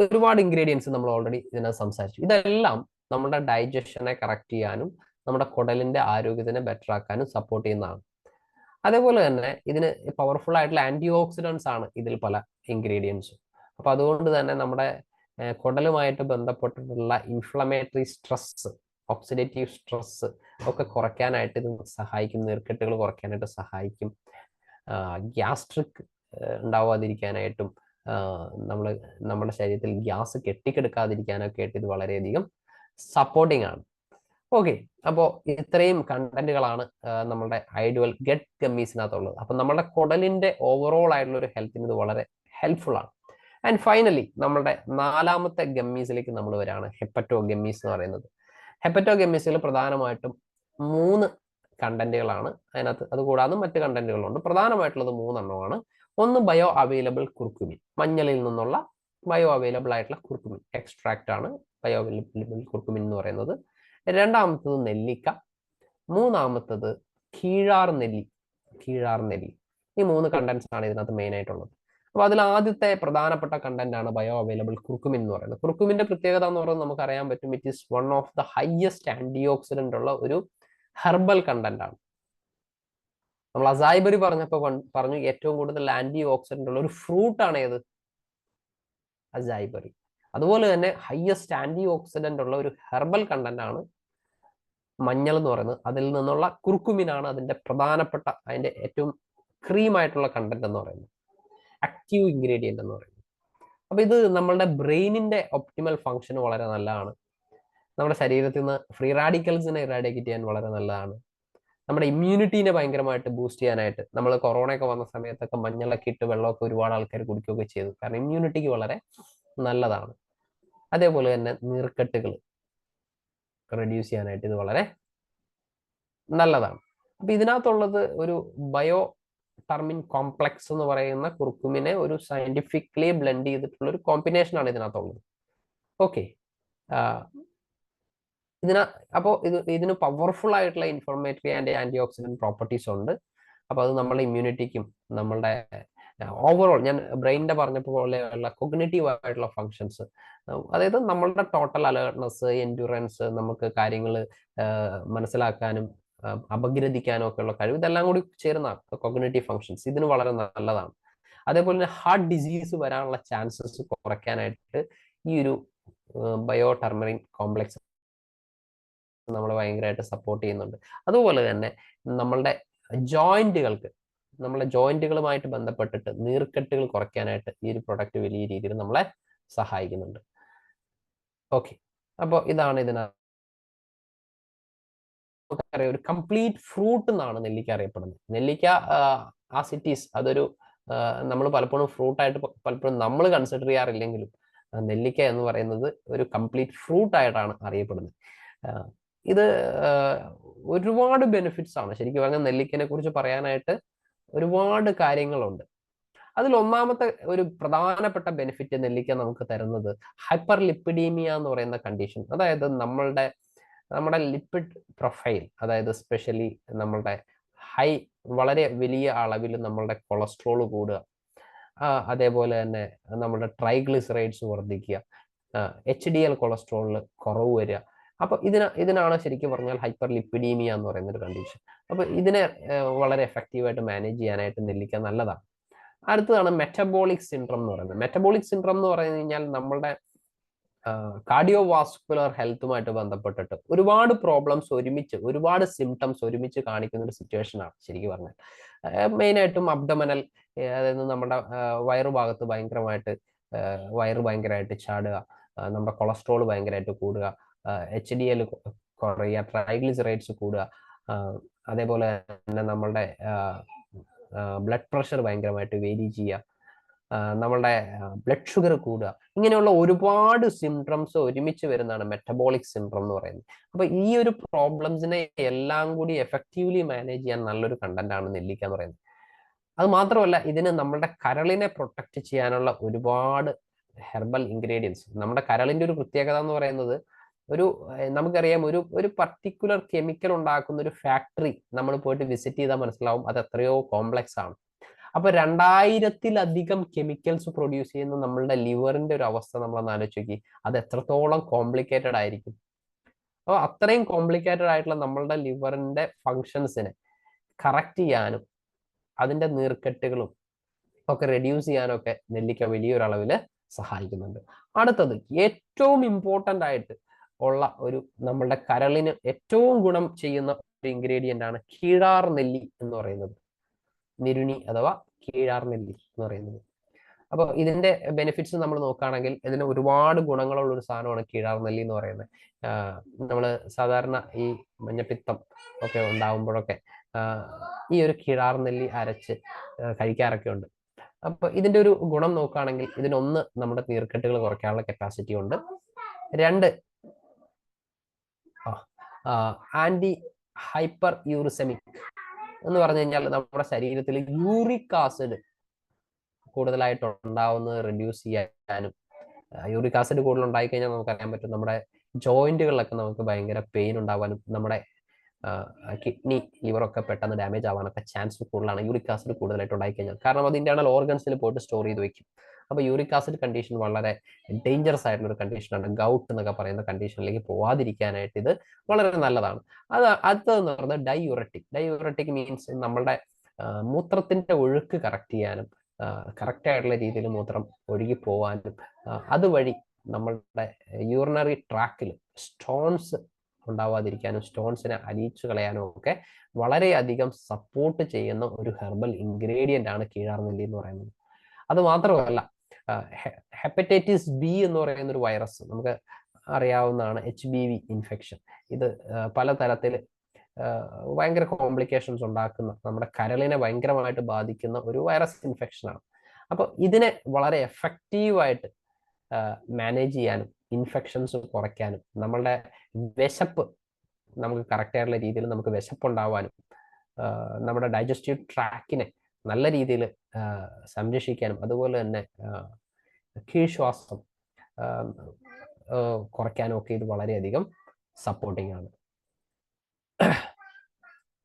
ഒരുപാട് ഇൻഗ്രീഡിയൻസ് നമ്മൾ ഓൾറെഡി ഇതിനകത്ത് സംസാരിച്ചു. ഇതെല്ലാം നമ്മുടെ ഡൈജഷനെ കറക്റ്റ് ചെയ്യാനും നമ്മുടെ കുടലിന്റെ ആരോഗ്യത്തിനെ ബെറ്റർ ആക്കാനും സപ്പോർട്ട് ചെയ്യുന്നതാണ്. അതേപോലെ തന്നെ ഇതിന് പവർഫുൾ ആയിട്ടുള്ള ആന്റി ഓക്സിഡൻസ് ആണ് ഇതിൽ പല ഇൻഗ്രീഡിയൻസും. അപ്പൊ അതുകൊണ്ട് തന്നെ നമ്മുടെ കുടലുമായിട്ട് ബന്ധപ്പെട്ടിട്ടുള്ള ഇൻഫ്ലമേറ്ററി സ്ട്രെസ്, ഓക്സിഡേറ്റീവ് സ്ട്രെസ് ഒക്കെ കുറയ്ക്കാനായിട്ട് ഇത് സഹായിക്കും. നീർക്കെട്ടുകൾ കുറയ്ക്കാനായിട്ട് സഹായിക്കും. ഗ്യാസ്ട്രിക് ഉണ്ടാവാതിരിക്കാനായിട്ടും നമ്മുടെ ശരീരത്തിൽ ഗ്യാസ് കെട്ടിക്കെടുക്കാതിരിക്കാനൊക്കെ ആയിട്ട് ഇത് വളരെയധികം സപ്പോർട്ടിങ് ആണ്. ഓക്കെ, അപ്പോൾ ഇത്രയും കണ്ടന്റുകളാണ് നമ്മുടെ ഐഡിയൽ ഗട്ട് ഗമ്മീസിനകത്തുള്ളത്. അപ്പം നമ്മുടെ കുടലിന്റെ ഓവറോൾ ആയിട്ടുള്ള ഒരു ഹെൽത്തിന് ഇത് വളരെ ഹെൽപ്ഫുൾ ആണ്. ആൻഡ് ഫൈനലി നമ്മുടെ 4ാമത്തെ ഗമ്മീസിലേക്ക് നമ്മൾ വരികയാണ്, ഹെപ്പറ്റോ ഗമ്മീസ് എന്ന് പറയുന്നത്. ഹെപ്പറ്റോ ഗമ്മീസിൽ പ്രധാനമായിട്ടും 3 കണ്ടന്റുകളാണ് അതിനകത്ത്. അതുകൂടാതെ മറ്റ് കണ്ടന്റുകളുണ്ട്. പ്രധാനമായിട്ടുള്ളത് 3 എണ്ണമാണ്. ഒന്ന് ബയോ അവൈലബിൾ കുർക്കുമിൻ, മഞ്ഞളിൽ നിന്നുള്ള ബയോ അവൈലബിൾ ആയിട്ടുള്ള കുർക്കുമിൻ എക്സ്ട്രാക്റ്റ് ആണ് ബയോ അവൈലബിൾ കുർക്കുമിൻ എന്ന് പറയുന്നത്. 2ാമത്തത് നെല്ലിക്ക, 3ാമത്തത് കീഴാർ നെല്ലി. ഈ 3 കണ്ടന്റ്സ് ആണ് ഇതിനകത്ത് മെയിൻ ആയിട്ടുള്ളത്. അപ്പൊ അതിൽ ആദ്യത്തെ പ്രധാനപ്പെട്ട കണ്ടന്റ് ആണ് ബയോ അവൈലബിൾ കുർക്കുമിൻ എന്ന് പറയുന്നത്. കുർക്കുമിന്റെ പ്രത്യേകത എന്ന് പറയുന്നത് നമുക്ക് അറിയാൻ പറ്റും, it is one of the highest antioxidant ഉള്ള ഒരു ഹെർബൽ കണ്ടന്റ് ആണ്. നമ്മൾ അസൈബറി പറഞ്ഞപ്പോൾ പറഞ്ഞു ഏറ്റവും കൂടുതൽ ആന്റി ഓക്സിഡന്റ് ഉള്ള ഒരു ഫ്രൂട്ടാണ് ഏത്? അസൈബറി. അതുപോലെ തന്നെ ഹയസ്റ്റ് ആന്റി ഓക്സിഡന്റ് ഉള്ള ഒരു ഹെർബൽ കണ്ടന്റ് ആണ് മഞ്ഞൾ എന്ന് പറയുന്നത്. അതിൽ നിന്നുള്ള കുർക്കുമിനാണ് അതിന്റെ പ്രധാനപ്പെട്ട, അതിന്റെ ഏറ്റവും ക്രീമായിട്ടുള്ള കണ്ടന്റ് എന്ന് പറയുന്നത്, ആക്റ്റീവ് ഇൻഗ്രീഡിയന്റ് എന്ന് പറയുന്നത്. അപ്പൊ ഇത് നമ്മളുടെ ബ്രെയിനിന്റെ ഒപ്റ്റിമൽ ഫംഗ്ഷന് വളരെ നല്ലതാണ്. നമ്മുടെ ശരീരത്തിൽ നിന്ന് ഫ്രീ റാഡിക്കൽസിനെ ഇറാഡിക്കേറ്റ് ചെയ്യാൻ വളരെ നല്ലതാണ്. നമ്മുടെ ഇമ്മ്യൂണിറ്റീനെ ഭയങ്കരമായിട്ട് ബൂസ്റ്റ് ചെയ്യാനായിട്ട്, നമ്മൾ കൊറോണയൊക്കെ വന്ന സമയത്തൊക്കെ മഞ്ഞളൊക്കെ ഇട്ട് വെള്ളമൊക്കെ ഒരുപാട് ആൾക്കാർ കുടിക്കുകയൊക്കെ ചെയ്തു. കാരണം ഇമ്മ്യൂണിറ്റിക്ക് വളരെ നല്ലതാണ്. അതേപോലെ തന്നെ നീർക്കെട്ടുകൾ റെഡ്യൂസ് ചെയ്യാനായിട്ട് ഇത് വളരെ നല്ലതാണ്. അപ്പൊ ഇതിനകത്തുള്ളത് ഒരു ബയോ ടർമിൻ കോംപ്ലക്സ് എന്ന് പറയുന്ന കുർക്കുമിനെ ഒരു സയന്റിഫിക്കലി ബ്ലെൻഡ് ചെയ്തിട്ടുള്ള ഒരു കോമ്പിനേഷൻ ആണ് ഇതിനകത്തുള്ളത്. ഓക്കെ, അപ്പോൾ ഇതിന് പവർഫുൾ ആയിട്ടുള്ള ഇൻഫോർമേറ്ററി ആൻഡ് ആന്റി ഓക്സിഡന്റ് പ്രോപ്പർട്ടീസ് ഉണ്ട്. അപ്പൊ അത് നമ്മുടെ ഇമ്മ്യൂണിറ്റിക്കും നമ്മളുടെ ഓവറോൾ, ഞാൻ ബ്രെയിനിന്റെ പറഞ്ഞ പോലെയുള്ള കൊഗ്നിറ്റീവ് ആയിട്ടുള്ള ഫങ്ഷൻസ്, അതായത് നമ്മളുടെ ടോട്ടൽ അലേർട്ട്നെസ്, എൻഡ്യൂറൻസ്, നമുക്ക് കാര്യങ്ങൾ മനസ്സിലാക്കാനും അപഗ്രഥിക്കാനും ഒക്കെ ഉള്ള കഴിവ്, ഇതെല്ലാം കൂടി ചേരുന്ന കൊഗ്നിറ്റീവ് ഫങ്ഷൻസ് ഇതിന് വളരെ നല്ലതാണ്. അതേപോലെ തന്നെ ഹാർട്ട് ഡിസീസ് വരാനുള്ള ചാൻസസ് കുറയ്ക്കാനായിട്ട് ഈ ഒരു ബയോ ടർമറിൻ കോംപ്ലക്സ് നമ്മൾ ഭയങ്കരമായിട്ട് സപ്പോർട്ട് ചെയ്യുന്നുണ്ട്. അതുപോലെ തന്നെ നമ്മളുടെ ജോയിന്റുകളുമായിട്ട് ബന്ധപ്പെട്ടിട്ട് നീർക്കെട്ടുകൾ കുറയ്ക്കാനായിട്ട് ഈ ഒരു പ്രൊഡക്റ്റ് വലിയ രീതിയിൽ നമ്മളെ സഹായിക്കുന്നുണ്ട്. ഓക്കെ, അപ്പോൾ ഇതാണ് നമുക്കറിയാം ഒരു കംപ്ലീറ്റ് ഫ്രൂട്ട് എന്നാണ് നെല്ലിക്ക അറിയപ്പെടുന്നത്. നെല്ലിക്ക ആസിറ്റീസ് അതൊരു നമ്മൾ പലപ്പോഴും ഫ്രൂട്ടായിട്ട് പലപ്പോഴും നമ്മൾ കൺസിഡർ ചെയ്യാറില്ലെങ്കിലും നെല്ലിക്ക എന്ന് പറയുന്നത് ഒരു കംപ്ലീറ്റ് ഫ്രൂട്ട് ആയിട്ടാണ് അറിയപ്പെടുന്നത്. ഇത് ഒരുപാട് ബെനിഫിറ്റ്സ് ആണ്. ശരിക്കും പറഞ്ഞാൽ നെല്ലിക്കനെ കുറിച്ച് പറയാനായിട്ട് ഒരുപാട് കാര്യങ്ങളുണ്ട്. അതിൽ ഒന്നാമത്തെ ഒരു പ്രധാനപ്പെട്ട ബെനിഫിറ്റ് നെല്ലിക്ക നമുക്ക് തരുന്നത് ഹൈപ്പർ ലിപ്പിഡീമിയ എന്ന് പറയുന്ന കണ്ടീഷൻ. അതായത് നമ്മുടെ ലിപ്പിഡ് പ്രൊഫൈൽ, അതായത് സ്പെഷ്യലി നമ്മളുടെ വളരെ വലിയ അളവിൽ നമ്മളുടെ കൊളസ്ട്രോൾ കൂടുക, അതേപോലെ തന്നെ നമ്മുടെ ട്രൈഗ്ലിസറൈഡ്സ് വർദ്ധിക്കുക, HDL കൊളസ്ട്രോളിൽ കുറവ് വരിക. അപ്പൊ ഇതിനാണ് ശരിക്കും പറഞ്ഞാൽ ഹൈപ്പർ ലിപ്പിഡീമിയ എന്ന് പറയുന്ന ഒരു കണ്ടീഷൻ. അപ്പൊ ഇതിനെ വളരെ എഫക്റ്റീവായിട്ട് മാനേജ് ചെയ്യാനായിട്ട് നെല്ലിക്ക നല്ലതാണ്. അടുത്തതാണ് മെറ്റബോളിക് സിൻഡ്രം എന്ന് പറയുന്നത്. മെറ്റബോളിക് സിൻഡ്രം എന്ന് പറഞ്ഞു കഴിഞ്ഞാൽ നമ്മളുടെ കാർഡിയോ വാസ്കുലർ ഹെൽത്തുമായിട്ട് ബന്ധപ്പെട്ടിട്ട് ഒരുപാട് പ്രോബ്ലംസ് ഒരുപാട് സിംറ്റംസ് ഒരുമിച്ച് കാണിക്കുന്ന ഒരു സിറ്റുവേഷൻ ആണ് ശരിക്കും പറഞ്ഞാൽ. മെയിനായിട്ടും അബ്ഡമനൽ, അതായത് നമ്മുടെ വയറുഭാഗത്ത് ഭയങ്കരമായിട്ട് ചാടുക, നമ്മുടെ കൊളസ്ട്രോൾ ഭയങ്കരമായിട്ട് കൂടുക, HDL കുറയുക, ട്രൈഗ്ലിസറൈഡ്സ് കൂടുക, അതേപോലെ തന്നെ നമ്മളുടെ ബ്ലഡ് പ്രഷർ ഭയങ്കരമായിട്ട് വേരി ചെയ്യുക, നമ്മളുടെ ബ്ലഡ് ഷുഗർ കൂടുക. ഇങ്ങനെയുള്ള ഒരുപാട് സിംറ്റംസ് ഒരുമിച്ച് വരുന്നതാണ് മെറ്റബോളിക് സിൻഡ്രം എന്ന് പറയുന്നത്. അപ്പൊ ഈ ഒരു പ്രോബ്ലംസിനെ എല്ലാം കൂടി എഫക്റ്റീവ്ലി മാനേജ് ചെയ്യാൻ നല്ലൊരു കണ്ടന്റ് ആണ് നെല്ലിക്ക എന്ന് പറയുന്നത്. അത് മാത്രമല്ല, ഇതിന് നമ്മുടെ കരളിനെ പ്രൊട്ടക്ട് ചെയ്യാനുള്ള ഒരുപാട് ഹെർബൽ ഇൻഗ്രീഡിയൻസ്. നമ്മുടെ കരളിന്റെ ഒരു പ്രത്യേകത എന്ന് പറയുന്നത്, നമുക്കറിയാം ഒരു പർട്ടിക്കുലർ കെമിക്കൽ ഉണ്ടാക്കുന്ന ഒരു ഫാക്ടറി നമ്മൾ പോയിട്ട് വിസിറ്റ് ചെയ്താൽ മനസ്സിലാവും അത് എത്രയോ കോംപ്ലക്സ് ആണ്. അപ്പൊ 2000-ലധികം കെമിക്കൽസ് പ്രൊഡ്യൂസ് ചെയ്യുന്ന നമ്മളുടെ ലിവറിന്റെ ഒരു അവസ്ഥ നമ്മളൊന്ന് ആലോചിച്ച് നോക്കി, അത് എത്രത്തോളം കോംപ്ലിക്കേറ്റഡ് ആയിരിക്കും. അപ്പോൾ അത്രയും കോംപ്ലിക്കേറ്റഡ് ആയിട്ടുള്ള നമ്മളുടെ ലിവറിന്റെ ഫങ്ഷൻസിനെ കറക്റ്റ് ചെയ്യാനും അതിന്റെ നീർക്കെട്ടുകളും ഒക്കെ റെഡ്യൂസ് ചെയ്യാനൊക്കെ നെല്ലിക്ക വലിയൊരളവില് സഹായിക്കുന്നുണ്ട്. അടുത്തത് ഏറ്റവും ഇമ്പോർട്ടൻ്റ് ആയിട്ട് ഉള്ള നമ്മളുടെ കരളിന് ഏറ്റവും ഗുണം ചെയ്യുന്ന ഒരു ഇൻഗ്രീഡിയന്റ് ആണ് കീഴാർ നെല്ലി എന്ന് പറയുന്നത്. നിരുണി അഥവാ കീഴാർ നെല്ലി എന്ന് പറയുന്നത്. അപ്പോൾ ഇതിന്റെ ബെനിഫിറ്റ്സ് നമ്മൾ നോക്കുകയാണെങ്കിൽ ഇതിന് ഒരുപാട് ഗുണങ്ങളുള്ള ഒരു സാധനമാണ് കീഴാർ നെല്ലി എന്ന് പറയുന്നത്. നമ്മൾ സാധാരണ ഈ മഞ്ഞപ്പിത്തം ഒക്കെ ഉണ്ടാകുമ്പോഴൊക്കെ ഈ ഒരു കീഴാർ നെല്ലി അരച്ച് കഴിക്കാറൊക്കെ ഉണ്ട്. അപ്പൊ ഇതിന്റെ ഒരു ഗുണം നോക്കുകയാണെങ്കിൽ ഇതിനൊന്ന് നമ്മുടെ നീർക്കെട്ടുകൾ കുറയ്ക്കാനുള്ള കപ്പാസിറ്റി ഉണ്ട്. 2 ആന്റി ഹൈപ്പർ യൂറിസെമിക് എന്ന് പറഞ്ഞു കഴിഞ്ഞാൽ നമ്മുടെ ശരീരത്തിൽ യൂറിക് ആസിഡ് കൂടുതലായിട്ട് ഉണ്ടാവുന്നത് റെഡ്യൂസ് ചെയ്യാനും, യൂറിക് ആസിഡ് കൂടുതൽ ഉണ്ടായി കഴിഞ്ഞാൽ നമുക്കറിയാൻ പറ്റും നമ്മുടെ ജോയിന്റുകളിലൊക്കെ നമുക്ക് ഭയങ്കര പെയിൻ ഉണ്ടാവാനും നമ്മുടെ കിഡ്നി ലിവറൊക്കെ പെട്ടെന്ന് ഡാമേജ് ആവാനൊക്കെ ചാൻസ് കൂടുതലാണ് യൂറിക് ആസിഡ് കൂടുതലായിട്ട് ഉണ്ടായി കഴിഞ്ഞാൽ. കാരണം അത് ഇന്റേണൽ ഓർഗൻസിൽ പോയിട്ട് സ്റ്റോർ ചെയ്ത് വെക്കും. അപ്പൊ യൂറിക് ആസിഡ് കണ്ടീഷൻ വളരെ ഡേഞ്ചറസ് ആയിട്ടുള്ള ഒരു കണ്ടീഷനാണ്. ഗൗട്ട് എന്നൊക്കെ പറയുന്ന കണ്ടീഷനിലേക്ക് പോവാതിരിക്കാനായിട്ട് ഇത് വളരെ നല്ലതാണ്. അടുത്തതെന്ന് പറയുന്നത് ഡൈയൂററ്റിക് മീൻസ് നമ്മളുടെ മൂത്രത്തിന്റെ ഒഴുക്ക് കറക്റ്റ് ചെയ്യാനും കറക്റ്റ് ആയിട്ടുള്ള രീതിയിൽ മൂത്രം ഒഴുകി പോവാനും അതുവഴി നമ്മളുടെ യൂറിനറി ട്രാക്കിൽ സ്റ്റോൺസ് ഉണ്ടാവാതിരിക്കാനും സ്റ്റോൺസിനെ അലിയിച്ചു കളയാനും ഒക്കെ വളരെയധികം സപ്പോർട്ട് ചെയ്യുന്ന ഒരു ഹെർബൽ ഇൻഗ്രീഡിയന്റ് ആണ് കീഴാർനെല്ലി എന്ന് പറയുന്നത്. അത് മാത്രമല്ല, ഹെപ്പറ്റൈറ്റിസ് ബി എന്ന് പറയുന്ന ഒരു വൈറസ് നമുക്ക് അറിയാവുന്നതാണ്, HBV ഇൻഫെക്ഷൻ. ഇത് പലതരത്തിൽ ഭയങ്കര കോംപ്ലിക്കേഷൻസ് ഉണ്ടാക്കുന്ന, നമ്മുടെ കരളിനെ ഭയങ്കരമായിട്ട് ബാധിക്കുന്ന ഒരു വൈറസ് ഇൻഫെക്ഷനാണ്. അപ്പോൾ ഇതിനെ വളരെ എഫക്റ്റീവായിട്ട് മാനേജ് ചെയ്യാനും ഇൻഫെക്ഷൻസ് കുറയ്ക്കാനും നമ്മളുടെ വിശപ്പ് നമുക്ക് കറക്റ്റ് ആയിട്ടുള്ള രീതിയിൽ നമുക്ക് വിശപ്പുണ്ടാവാനും നമ്മുടെ ഡൈജസ്റ്റീവ് ട്രാക്കിനെ നല്ല രീതിയിൽ സംരക്ഷിക്കാനും അതുപോലെ തന്നെ കീഴ്ശ്വാസം കുറയ്ക്കാനും ഒക്കെ ഇത് വളരെയധികം സപ്പോർട്ടിംഗ് ആണ്.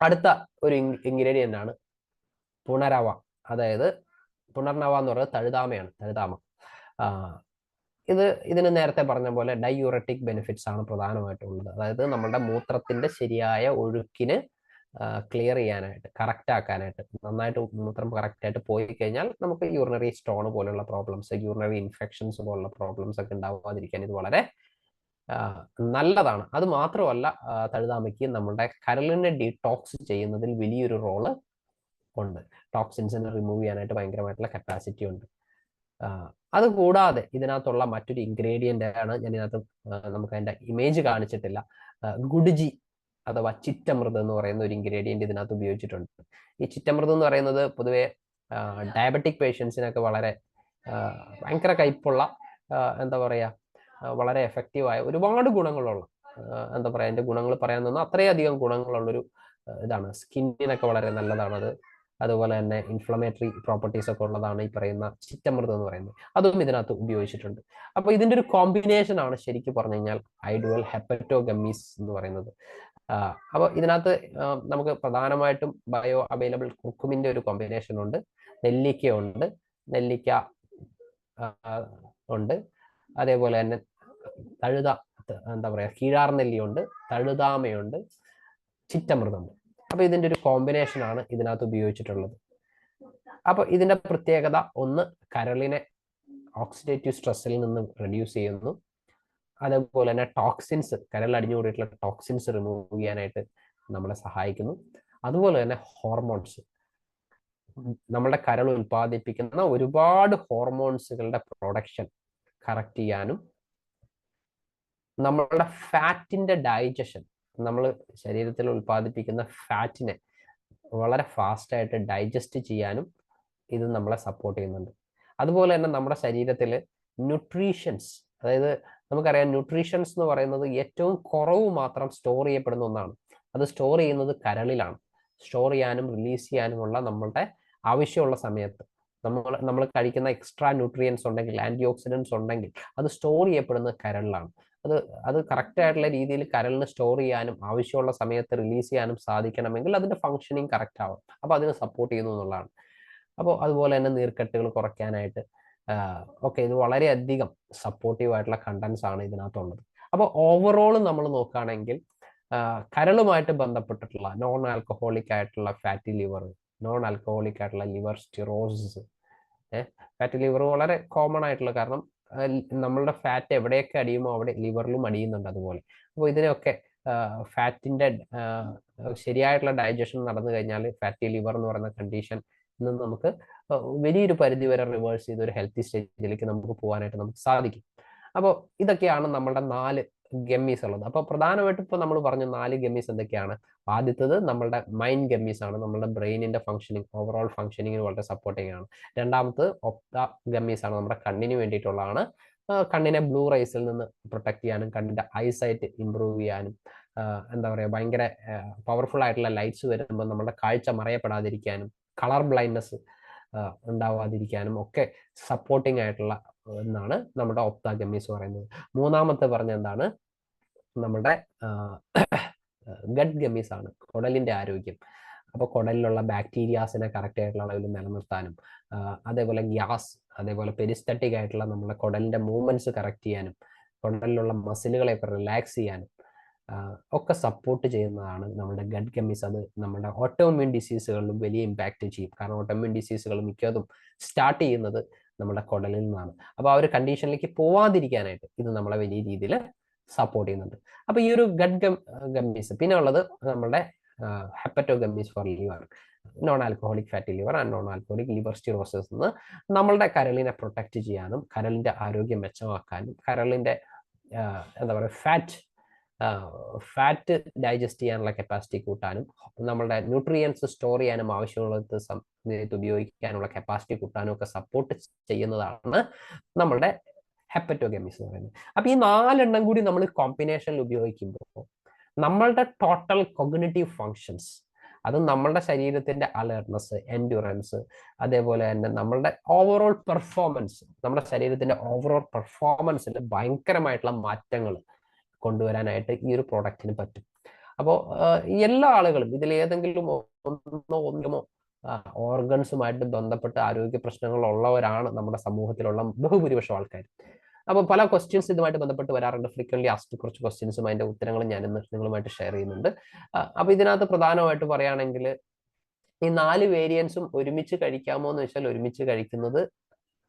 അടുത്ത ഒരു ഇൻഗ്രീഡിയൻ്റ് ആണ് പുനരവ. അതായത് പുനർനവ എന്ന് പറയുന്നത് തഴുതാമയാണ്, തഴുതാമ. ഇതിന് നേരത്തെ പറഞ്ഞ പോലെ ഡൈയൂററ്റിക് ബെനിഫിറ്റ്സ് ആണ് പ്രധാനമായിട്ടുള്ളത്. അതായത് നമ്മുടെ മൂത്രത്തിന്റെ ശരിയായ ഒഴുക്കിന് ക്ലിയർ ചെയ്യാനായിട്ട്, കറക്റ്റ് ആക്കാനായിട്ട്, നന്നായിട്ട് മൂത്രം കറക്റ്റായിട്ട് പോയി കഴിഞ്ഞാൽ നമുക്ക് യൂറിനറി സ്റ്റോൺ പോലുള്ള പ്രോബ്ലംസ്, യൂറിനറി ഇൻഫെക്ഷൻസ് പോലുള്ള പ്രോബ്ലംസ് ഒക്കെ ഉണ്ടാവാതിരിക്കാൻ ഇത് വളരെ നല്ലതാണ്. അത് മാത്രമല്ല, തഴുതാമയ്ക്ക് നമ്മുടെ കരളിനെ ഡീടോക്സ് ചെയ്യുന്നതിൽ വലിയൊരു റോള് ഉണ്ട്. ടോക്സിൻസിനെ റിമൂവ് ചെയ്യാനായിട്ട് ഭയങ്കരമായിട്ടുള്ള കപ്പാസിറ്റി ഉണ്ട്. അതുകൂടാതെ ഇതിനകത്തുള്ള മറ്റൊരു ഇൻഗ്രീഡിയൻ്റ് ആണ്, ഞാൻ ഇതിനകത്ത് നമുക്ക് അതിൻ്റെ ഇമേജ് കാണിച്ചിട്ടില്ല, ഗുഡ്ജി അഥവാ ചിറ്റമൃതം എന്ന് പറയുന്ന ഒരു ഇൻഗ്രീഡിയൻ്റ് ഇതിനകത്ത് ഉപയോഗിച്ചിട്ടുണ്ട്. ഈ ചിറ്റമൃതം എന്ന് പറയുന്നത് പൊതുവെ ഡയബറ്റിക് പേഷ്യൻസിനൊക്കെ വളരെ ഭയങ്കര കയ്പുള്ള, എന്താ പറയുക, വളരെ എഫക്റ്റീവായ ഒരുപാട് ഗുണങ്ങളുള്ള, എന്താ പറയുക, അതിൻ്റെ ഗുണങ്ങൾ പറയാൻ തന്നാൽ അത്രയധികം ഗുണങ്ങളുള്ളൊരു ഇതാണ്. സ്കിന്നിനൊക്കെ വളരെ നല്ലതാണത്. അതുപോലെ തന്നെ ഇൻഫ്ലമേറ്ററി പ്രോപ്പർട്ടീസ് ഒക്കെ ഉള്ളതാണ് ഈ പറയുന്ന ചിറ്റമൃതം എന്ന് പറയുന്നത്. അതും ഇതിനകത്ത് ഉപയോഗിച്ചിട്ടുണ്ട്. അപ്പോൾ ഇതിൻ്റെ ഒരു കോമ്പിനേഷൻ ആണ് ശരിക്കും പറഞ്ഞു കഴിഞ്ഞാൽ ഐഡുവൽ ഹെപ്പറ്റോഗമ്മീസ് എന്ന് പറയുന്നത്. അപ്പോൾ ഇതിനകത്ത് നമുക്ക് പ്രധാനമായിട്ടും ബയോ അവൈലബിൾ കുർക്കുമിൻ്റെ ഒരു കോമ്പിനേഷൻ ഉണ്ട്, നെല്ലിക്ക ഉണ്ട്, നെല്ലിക്ക ഉണ്ട്, അതേപോലെ തന്നെ എന്താ പറയുക, കീഴാർനെല്ലിയുണ്ട്, തഴുതാമയുണ്ട്, ചിറ്റമൃതമുണ്ട്. അപ്പൊ ഇതിന്റെ ഒരു കോമ്പിനേഷൻ ആണ് ഇതിനകത്ത് ഉപയോഗിച്ചിട്ടുള്ളത്. അപ്പൊ ഇതിന്റെ പ്രത്യേകത ഒന്ന്, കരളിനെ ഓക്സിഡേറ്റീവ് സ്ട്രെസ്സിൽ നിന്ന് റെഡ്യൂസ് ചെയ്യുന്നു. അതേപോലെ തന്നെ ടോക്സിൻസ്, കരളിൽ അടിഞ്ഞുകൂടിയിട്ടുള്ള ടോക്സിൻസ് റിമൂവ് ചെയ്യാനായിട്ട് നമ്മളെ സഹായിക്കുന്നു. അതുപോലെ തന്നെ ഹോർമോൺസ്, നമ്മുടെ കരൾ ഉൽപ്പാദിപ്പിക്കുന്ന ഒരുപാട് ഹോർമോൺസുകളുടെ പ്രൊഡക്ഷൻ കറക്റ്റ് ചെയ്യാനും, നമ്മളുടെ ഫാറ്റിന്റെ ഡൈജഷൻ, നമ്മൾ ശരീരത്തിൽ ഉൽപ്പാദിപ്പിക്കുന്ന ഫാറ്റിനെ വളരെ ഫാസ്റ്റായിട്ട് ഡൈജസ്റ്റ് ചെയ്യാനും ഇത് നമ്മളെ സപ്പോർട്ട് ചെയ്യുന്നുണ്ട്. അതുപോലെ തന്നെ നമ്മുടെ ശരീരത്തിൽ ന്യൂട്രീഷൻസ്, അതായത് നമുക്കറിയാം ന്യൂട്രീഷൻസ് എന്ന് പറയുന്നത് ഏറ്റവും കുറവ് മാത്രം സ്റ്റോർ ചെയ്യപ്പെടുന്ന ഒന്നാണ്. അത് സ്റ്റോർ ചെയ്യുന്നത് കരളിലാണ്. സ്റ്റോർ ചെയ്യാനും റിലീസ് ചെയ്യാനുമുള്ള നമ്മളുടെ ആവശ്യമുള്ള സമയത്ത് നമ്മൾ കഴിക്കുന്ന എക്സ്ട്രാ ന്യൂട്രിയൻസ് ഉണ്ടെങ്കിൽ, ആന്റി ഓക്സിഡൻസ് ഉണ്ടെങ്കിൽ അത് സ്റ്റോർ ചെയ്യപ്പെടുന്നത് കരളിലാണ്. അത് കറക്റ്റ് ആയിട്ടുള്ള രീതിയിൽ കരളിന് സ്റ്റോർ ചെയ്യാനും ആവശ്യമുള്ള സമയത്ത് റിലീസ് ചെയ്യാനും സാധിക്കണമെങ്കിൽ അതിന്റെ ഫങ്ഷനിങ് കറക്റ്റ് ആവും. അപ്പോൾ അതിന് സപ്പോർട്ട് ചെയ്യുന്നു എന്നുള്ളതാണ്. അപ്പോൾ അതുപോലെ തന്നെ നീർക്കെട്ടുകൾ കുറയ്ക്കാനായിട്ട് ഒക്കെ ഇത് വളരെയധികം സപ്പോർട്ടീവ് ആയിട്ടുള്ള കണ്ടന്റ്സ് ആണ് ഇതിനകത്തുള്ളത്. അപ്പോൾ ഓവറോൾ നമ്മൾ നോക്കുകയാണെങ്കിൽ കരളുമായിട്ട് ബന്ധപ്പെട്ടിട്ടുള്ള നോൺ ആൽക്കഹോളിക് ആയിട്ടുള്ള ഫാറ്റി ലിവർ, നോൺ ആൽക്കഹോളിക് ആയിട്ടുള്ള ലിവർ സ്റ്റിറോസിസ്, ഫാറ്റി ലിവർ വളരെ കോമൺ ആയിട്ടുള്ള, കാരണം നമ്മളുടെ ഫാറ്റ് എവിടെയൊക്കെ അടിയുമോ അവിടെ ലിവറിലും അടിയുന്നുണ്ട് അതുപോലെ. അപ്പോൾ ഇതിനൊക്കെ ഫാറ്റിന്റെ ശരിയായിട്ടുള്ള ഡൈജഷൻ നടന്നു കഴിഞ്ഞാൽ ഫാറ്റി ലിവർ എന്ന് പറയുന്ന കണ്ടീഷൻ ഇന്ന് നമുക്ക് വലിയൊരു പരിധി വരെ റിവേഴ്സ് ചെയ്ത് ഒരു ഹെൽത്തി സ്റ്റേജിലേക്ക് നമുക്ക് പോകാനായിട്ട് നമുക്ക് സാധിക്കും. അപ്പോൾ ഇതൊക്കെയാണ് നമ്മളുടെ 4 ഗമ്മീസ് ഉള്ളത്. അപ്പോൾ പ്രധാനമായിട്ടും ഇപ്പോൾ നമ്മൾ പറഞ്ഞ 4 ഗമ്മീസ് എന്തൊക്കെയാണ്? ആദ്യത്തേത് നമ്മളുടെ മൈൻഡ് ഗമ്മീസ് ആണ്, നമ്മളുടെ ബ്രെയിനിന്റെ ഫംഗ്ഷനിങ്, ഓവറോൾ ഫംഗ്ഷനിങ്ങിന് വളരെ സപ്പോർട്ടിങ് ആണ്. രണ്ടാമത് ഒപ്ത ഗമ്മീസ് ആണ്, നമ്മുടെ കണ്ണിന് വേണ്ടിയിട്ടുള്ളതാണ്. കണ്ണിനെ ബ്ലൂ റൈസിൽ നിന്ന് പ്രൊട്ടക്ട് ചെയ്യാനും കണ്ണിന്റെ ഐസൈറ്റ് ഇമ്പ്രൂവ് ചെയ്യാനും, എന്താ പറയുക, ഭയങ്കര പവർഫുൾ ആയിട്ടുള്ള ലൈറ്റ്സ് വരുമ്പോൾ നമ്മുടെ കാഴ്ച മറയപ്പെടാതിരിക്കാനും, കളർ ബ്ലൈൻഡ്നെസ് ഉണ്ടാവാതിരിക്കാനും ഒക്കെ സപ്പോർട്ടിങ് ആയിട്ടുള്ള എന്നാണ് നമ്മുടെ ഒപ്ത ഗമ്മീസ് പറയുന്നത്. മൂന്നാമത്തെ പറഞ്ഞ എന്താണ്? നമ്മുടെ ഗട്ട് ഗമ്മീസ് ആണ്, കുടലിന്റെ ആരോഗ്യം. അപ്പോൾ കുടലിലുള്ള ബാക്ടീരിയാസിനെ കറക്റ്റ് ആയിട്ടുള്ള അളവിൽ നിലനിർത്താനും, അതേപോലെ ഗ്യാസ്, അതേപോലെ പെരിസ്തറ്റിക് ആയിട്ടുള്ള നമ്മുടെ കുടലിന്റെ മൂവ്മെന്റ്സ് കറക്റ്റ് ചെയ്യാനും, കുടലിലുള്ള മസിലുകളെയൊക്കെ റിലാക്സ് ചെയ്യാനും, ഒക്കെ സപ്പോർട്ട് ചെയ്യുന്നതാണ് നമ്മുടെ ഗട്ട് ഗമ്മീസ്. അത് നമ്മുടെ ഓട്ടോഇമ്മ്യൂൺ ഡിസീസുകളിലും വലിയ ഇമ്പാക്റ്റ് ചെയ്യും. കാരണം ഓട്ടോഇമ്മ്യൂൺ ഡിസീസുകൾ മിക്കതും സ്റ്റാർട്ട് ചെയ്യുന്നത് നമ്മുടെ കുടലിൽ നിന്നാണ്. അപ്പോൾ ആ ഒരു കണ്ടീഷനിലേക്ക് പോവാതിരിക്കാനായിട്ട് ഇത് നമ്മളെ വലിയ രീതിയിൽ സപ്പോർട്ട് ചെയ്യുന്നുണ്ട്. അപ്പോൾ ഈ ഒരു ഗട്ട് ഗമ്മീസ്, പിന്നെ ഉള്ളത് നമ്മുടെ hepato gummies for liver, non alcoholic fatty liver and non alcoholic liver cirrhosis നിന്ന് നമ്മളുടെ കരളിനെ പ്രൊട്ടക്റ്റ് ചെയ്യാനും കരളിന്റെ ആരോഗ്യം മെച്ചമാക്കാനും കരളിന്റെ എന്താ പറയുക ഫാറ്റ് ഡൈജസ്റ്റ് ചെയ്യാനുള്ള കപ്പാസിറ്റി കൂട്ടാനും നമ്മളുടെ ന്യൂട്രിയൻസ് സ്റ്റോർ ചെയ്യാനും ആവശ്യമുള്ളത് സമയത്ത് ഉപയോഗിക്കാനുള്ള കപ്പാസിറ്റി കൂട്ടാനും ഒക്കെ സപ്പോർട്ട് ചെയ്യുന്നതാണ് നമ്മളുടെ ഹെപ്പറ്റോ ഗമ്മീസ് എന്ന് പറയുന്നത്. അപ്പൊ ഈ 4 എണ്ണം കൂടി നമ്മൾ കോമ്പിനേഷനിൽ ഉപയോഗിക്കുമ്പോൾ നമ്മളുടെ ടോട്ടൽ കോഗ്നിറ്റീവ് ഫങ്ഷൻസ്, അത് നമ്മളുടെ ശരീരത്തിന്റെ അലേർട്ട്നെസ്, എൻഡ്യൂറൻസ്, അതേപോലെ തന്നെ നമ്മളുടെ ഓവറോൾ പെർഫോമൻസ്, നമ്മുടെ ശരീരത്തിന്റെ ഓവറോൾ പെർഫോമൻസിൽ ഭയങ്കരമായിട്ടുള്ള മാറ്റങ്ങൾ കൊണ്ടുവരാനായിട്ട് ഈ ഒരു പ്രോഡക്റ്റിന് പറ്റും. അപ്പോൾ എല്ലാ ആളുകളും ഇതിൽ ഏതെങ്കിലും ഒന്നോ ഓർഗൻസുമായിട്ട് ബന്ധപ്പെട്ട് ആരോഗ്യ പ്രശ്നങ്ങൾ ഉള്ളവരാണ് നമ്മുടെ സമൂഹത്തിലുള്ള ബഹുഭൂരിപക്ഷം ആൾക്കാർ. അപ്പോൾ പല ക്വസ്റ്റ്യൻസ് ഇതുമായിട്ട് ബന്ധപ്പെട്ട് വരാറുണ്ട്. ഫ്രീക്വൻലി ആസ്ക്ഡ് കുറച്ച് ക്വസ്റ്റ്യൻസും അതിന്റെ ഉത്തരങ്ങളും ഞാൻ ഇന്ന് നിങ്ങളുമായിട്ട് ഷെയർ ചെയ്യുന്നുണ്ട്. അപ്പൊ ഇതിനകത്ത് പ്രധാനമായിട്ട് പറയുകയാണെങ്കിൽ ഈ 4 വേരിയൻസും ഒരുമിച്ച് കഴിക്കാമോ എന്ന് വെച്ചാൽ ഒരുമിച്ച് കഴിക്കുന്നത്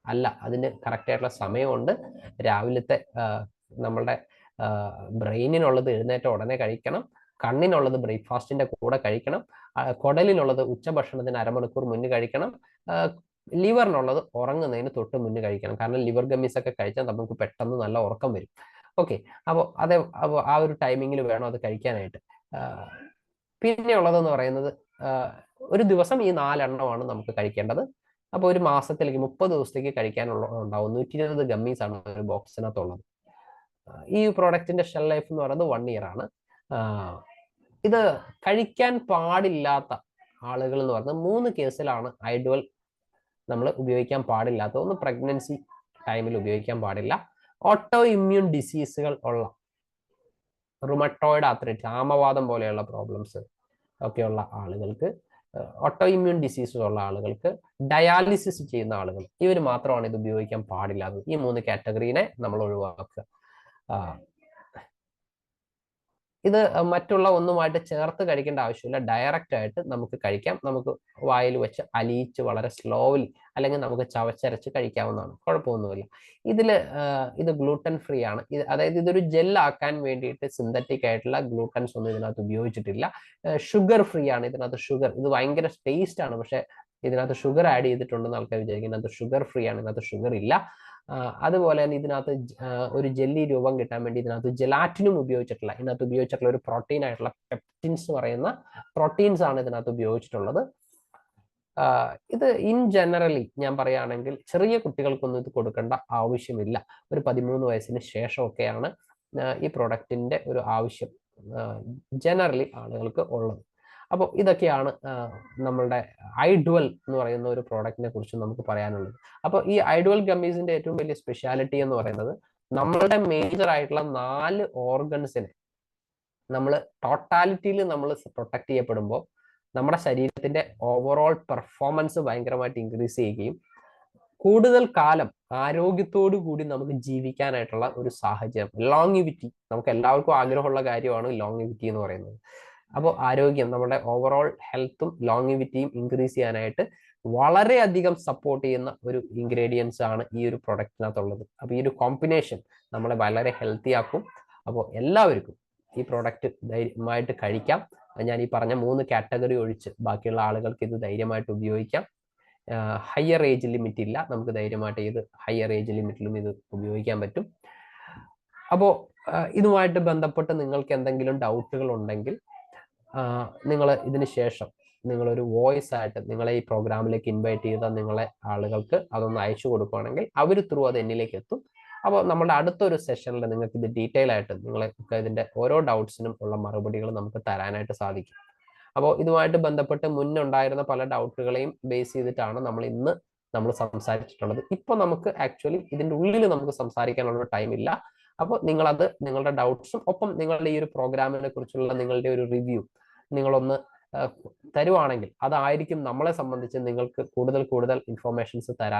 അല്ല. അതിന് കറക്റ്റ് ആയിട്ടുള്ള സമയമുണ്ട്. രാവിലത്തെ നമ്മളുടെ ബ്രെയിനിനുള്ളത് എഴുന്നേറ്റ ഉടനെ കഴിക്കണം, കണ്ണിനുള്ളത് ബ്രേക്ക്ഫാസ്റ്റിന്റെ കൂടെ കഴിക്കണം, കുടലിനുള്ളത് ഉച്ചഭക്ഷണത്തിന് അരമണിക്കൂർ മുന്നേ കഴിക്കണം, ലിവറിനുള്ളത് ഉറങ്ങുന്നതിന് തൊട്ട് മുന്നേ കഴിക്കണം. കാരണം ലിവർ ഗമ്മീസ് ഒക്കെ കഴിച്ചാൽ നമുക്ക് പെട്ടെന്ന് നല്ല ഉറക്കം വരും. ഓക്കെ, അപ്പോൾ ആ ഒരു ടൈമിങ്ങിൽ വേണം അത് കഴിക്കാനായിട്ട്. പിന്നെ ഉള്ളതെന്ന് പറയുന്നത് ഒരു ദിവസം ഈ 4 എണ്ണമാണ് നമുക്ക് കഴിക്കേണ്ടത്. അപ്പോൾ ഒരു മാസത്തിലേക്ക് 30 ദിവസത്തേക്ക് കഴിക്കാനുള്ള ഉണ്ടാവും. 120 ഗമ്മീസ് ആണ് ഒരു ബോക്സിനകത്തുള്ളത്. ഈ പ്രോഡക്റ്റിന്റെ ഷെൽ ലൈഫ് എന്ന് പറയുന്നത് 1 ഇയർ ആണ്. ഇത് കഴിക്കാൻ പാടില്ലാത്ത ആളുകൾ എന്ന് പറയുന്നത് 3 കേസിലാണ് ഐഡുവൽ നമ്മൾ ഉപയോഗിക്കാൻ പാടില്ലാത്ത. ഒന്ന്, പ്രഗ്നൻസി ടൈമിൽ ഉപയോഗിക്കാൻ പാടില്ല. ഓട്ടോ ഇമ്മ്യൂൺ ഡിസീസുകൾ ഉള്ള, റുമറ്റോയിഡ് ആർത്രൈറ്റിസ്, ആമവാദം പോലെയുള്ള പ്രോബ്ലംസ് ഒക്കെയുള്ള ആളുകൾക്ക്, ഓട്ടോ ഇമ്മ്യൂൺ ഡിസീസസ് ഉള്ള ആളുകൾക്ക്, ഡയാലിസിസ് ചെയ്യുന്ന ആളുകൾ, ഇവർ മാത്രമാണ് ഇത് ഉപയോഗിക്കാൻ പാടില്ലാത്തത്. ഈ 3 കാറ്റഗറീനെ നമ്മൾ ഒഴിവാക്കുക. ഇത് മറ്റുള്ള ഒന്നുമായിട്ട് ചേർത്ത് കഴിക്കേണ്ട ആവശ്യമില്ല. ഡയറക്റ്റ് ആയിട്ട് നമുക്ക് കഴിക്കാം. നമുക്ക് വായിൽ വെച്ച് അലിയിച്ച് വളരെ സ്ലോലി അല്ലെങ്കിൽ നമുക്ക് ചവച്ചരച്ച് കഴിക്കാവുന്നതാണ്. കുഴപ്പമൊന്നുമില്ല. ഇത് ഗ്ലൂട്ടൻ ഫ്രീ ആണ്. അതായത് ഇതൊരു ജെല്ലാക്കാൻ വേണ്ടിയിട്ട് സിന്തറ്റിക് ആയിട്ടുള്ള ഗ്ലൂട്ടൻസ് ഒന്നും ഇതിനകത്ത് ഉപയോഗിച്ചിട്ടില്ല. ഷുഗർ ഫ്രീ ആണ്. ഇത് ഭയങ്കര ടേസ്റ്റ് ആണ്, പക്ഷെ ഇതിനകത്ത് ഷുഗർ ആഡ് ചെയ്തിട്ടുണ്ടെന്ന് ആൾക്കാർ വിചാരിക്കുന്നത്. ഇതിനകത്ത് ഷുഗർ ഫ്രീ ആണ്, ഇതിനകത്ത് ഷുഗർ ഇല്ല. അതുപോലെ തന്നെ ഇതിനകത്ത് ഒരു ജെല്ലി രൂപം കിട്ടാൻ വേണ്ടി ഇതിനകത്ത് ജെലാറ്റിനും ഉപയോഗിച്ചിട്ടില്ല. ഇതിനകത്ത് ഉപയോഗിച്ചിട്ടുള്ള ഒരു പ്രോട്ടീൻ ആയിട്ടുള്ള പെപ്റ്റിൻസ് പറയുന്ന പ്രോട്ടീൻസ് ആണ് ഇതിനകത്ത് ഉപയോഗിച്ചിട്ടുള്ളത്. ഇത് ഇൻ ജനറലി ഞാൻ പറയുകയാണെങ്കിൽ ചെറിയ കുട്ടികൾക്കൊന്നും ഇത് കൊടുക്കേണ്ട ആവശ്യമില്ല. ഒരു 13 വയസ്സിന് ശേഷമൊക്കെയാണ് ഈ പ്രോഡക്റ്റിന്റെ ഒരു ആവശ്യം ജനറലി ആളുകൾക്ക് ഉള്ളത്. അപ്പോൾ ഇതൊക്കെയാണ് നമ്മളുടെ ഐഡുവൽ എന്ന് പറയുന്ന ഒരു പ്രോഡക്റ്റിനെ കുറിച്ച് നമുക്ക് പറയാനുള്ളത്. അപ്പോൾ ഈ ഐഡുവൽ ഗമ്മീസിന്റെ ഏറ്റവും വലിയ സ്പെഷ്യാലിറ്റി എന്ന് പറയുന്നത് നമ്മളുടെ മേജർ ആയിട്ടുള്ള 4 ഓർഗൻസിനെ നമ്മൾ ടോട്ടാലിറ്റിയിൽ നമ്മൾ പ്രൊട്ടക്ട് ചെയ്യപ്പെടുമ്പോൾ നമ്മുടെ ശരീരത്തിന്റെ ഓവറോൾ പെർഫോമൻസ് ഭയങ്കരമായിട്ട് ഇൻക്രീസ് ചെയ്യുകയും കൂടുതൽ കാലം ആരോഗ്യത്തോടു കൂടി നമുക്ക് ജീവിക്കാനായിട്ടുള്ള ഒരു സാഹചര്യം, ലോങ്ങിവിറ്റി, നമുക്ക് എല്ലാവർക്കും ആഗ്രഹമുള്ള കാര്യമാണ് ലോങ്ങിവിറ്റി എന്ന് പറയുന്നത്. അപ്പോൾ ആരോഗ്യം, നമ്മുടെ ഓവറോൾ ഹെൽത്തും ലോങ്ങിവിറ്റിയും ഇൻക്രീസ് ചെയ്യാനായിട്ട് വളരെയധികം സപ്പോർട്ട് ചെയ്യുന്ന ഒരു ഇൻഗ്രീഡിയൻസ് ആണ് ഈ ഒരു പ്രൊഡക്റ്റിനകത്തുള്ളത്. അപ്പോൾ ഈ ഒരു കോമ്പിനേഷൻ നമ്മളെ വളരെ ഹെൽത്തി ആക്കും. അപ്പോൾ എല്ലാവർക്കും ഈ പ്രോഡക്റ്റ് ധൈര്യമായിട്ട് കഴിക്കാം. ഞാൻ ഈ പറഞ്ഞ 3 കാറ്റഗറി ഒഴിച്ച് ബാക്കിയുള്ള ആളുകൾക്ക് ഇത് ധൈര്യമായിട്ട് ഉപയോഗിക്കാം. ഹയർ ഏജ് ലിമിറ്റ് ഇല്ല. നമുക്ക് ധൈര്യമായിട്ട് ഇത് ഹയർ ഏജ് ലിമിറ്റിലും ഇത് ഉപയോഗിക്കാൻ പറ്റും. അപ്പോൾ ഇതുമായിട്ട് ബന്ധപ്പെട്ട് നിങ്ങൾക്ക് എന്തെങ്കിലും ഡൗട്ടുകൾ ഉണ്ടെങ്കിൽ നിങ്ങൾ ഇതിന് ശേഷം നിങ്ങളൊരു വോയിസ് ആയിട്ട് നിങ്ങളെ ഈ പ്രോഗ്രാമിലേക്ക് ഇൻവൈറ്റ് ചെയ്ത നിങ്ങളെ ആളുകൾക്ക് അതൊന്ന് അയച്ചു കൊടുക്കുകയാണെങ്കിൽ അവർ ത്രൂ അത് എന്നിലേക്ക് എത്തും. അപ്പോൾ നമ്മുടെ അടുത്തൊരു സെഷനിൽ നിങ്ങൾക്ക് ഇത് ഡീറ്റെയിൽ ആയിട്ട് നിങ്ങൾക്ക് ഇതിന്റെ ഓരോ ഡൗട്ട്സിനും ഉള്ള മറുപടികൾ നമുക്ക് തരാനായിട്ട് സാധിക്കും. അപ്പോൾ ഇതുമായിട്ട് ബന്ധപ്പെട്ട് മുന്നുണ്ടായിരുന്ന പല ഡൗട്ടുകളെയും ബേസ് ചെയ്തിട്ടാണ് നമ്മൾ സംസാരിച്ചിട്ടുള്ളത്. ഇപ്പോൾ നമുക്ക് ആക്ച്വലി ഇതിന്റെ ഉള്ളിൽ നമുക്ക് സംസാരിക്കാനുള്ള ടൈം ഇല്ല. അപ്പോൾ നിങ്ങളുടെ ഡൗട്ട്സും ഒപ്പം നിങ്ങളുടെ ഈ ഒരു പ്രോഗ്രാമിനെ കുറിച്ചുള്ള നിങ്ങളുടെ ഒരു റിവ്യൂ നിങ്ങളൊന്ന് തരുവാണെങ്കിൽ അതായിരിക്കും നമ്മളെ സംബന്ധിച്ച് നിങ്ങൾക്ക് കൂടുതൽ ഇൻഫോർമേഷൻസ് തരാൻ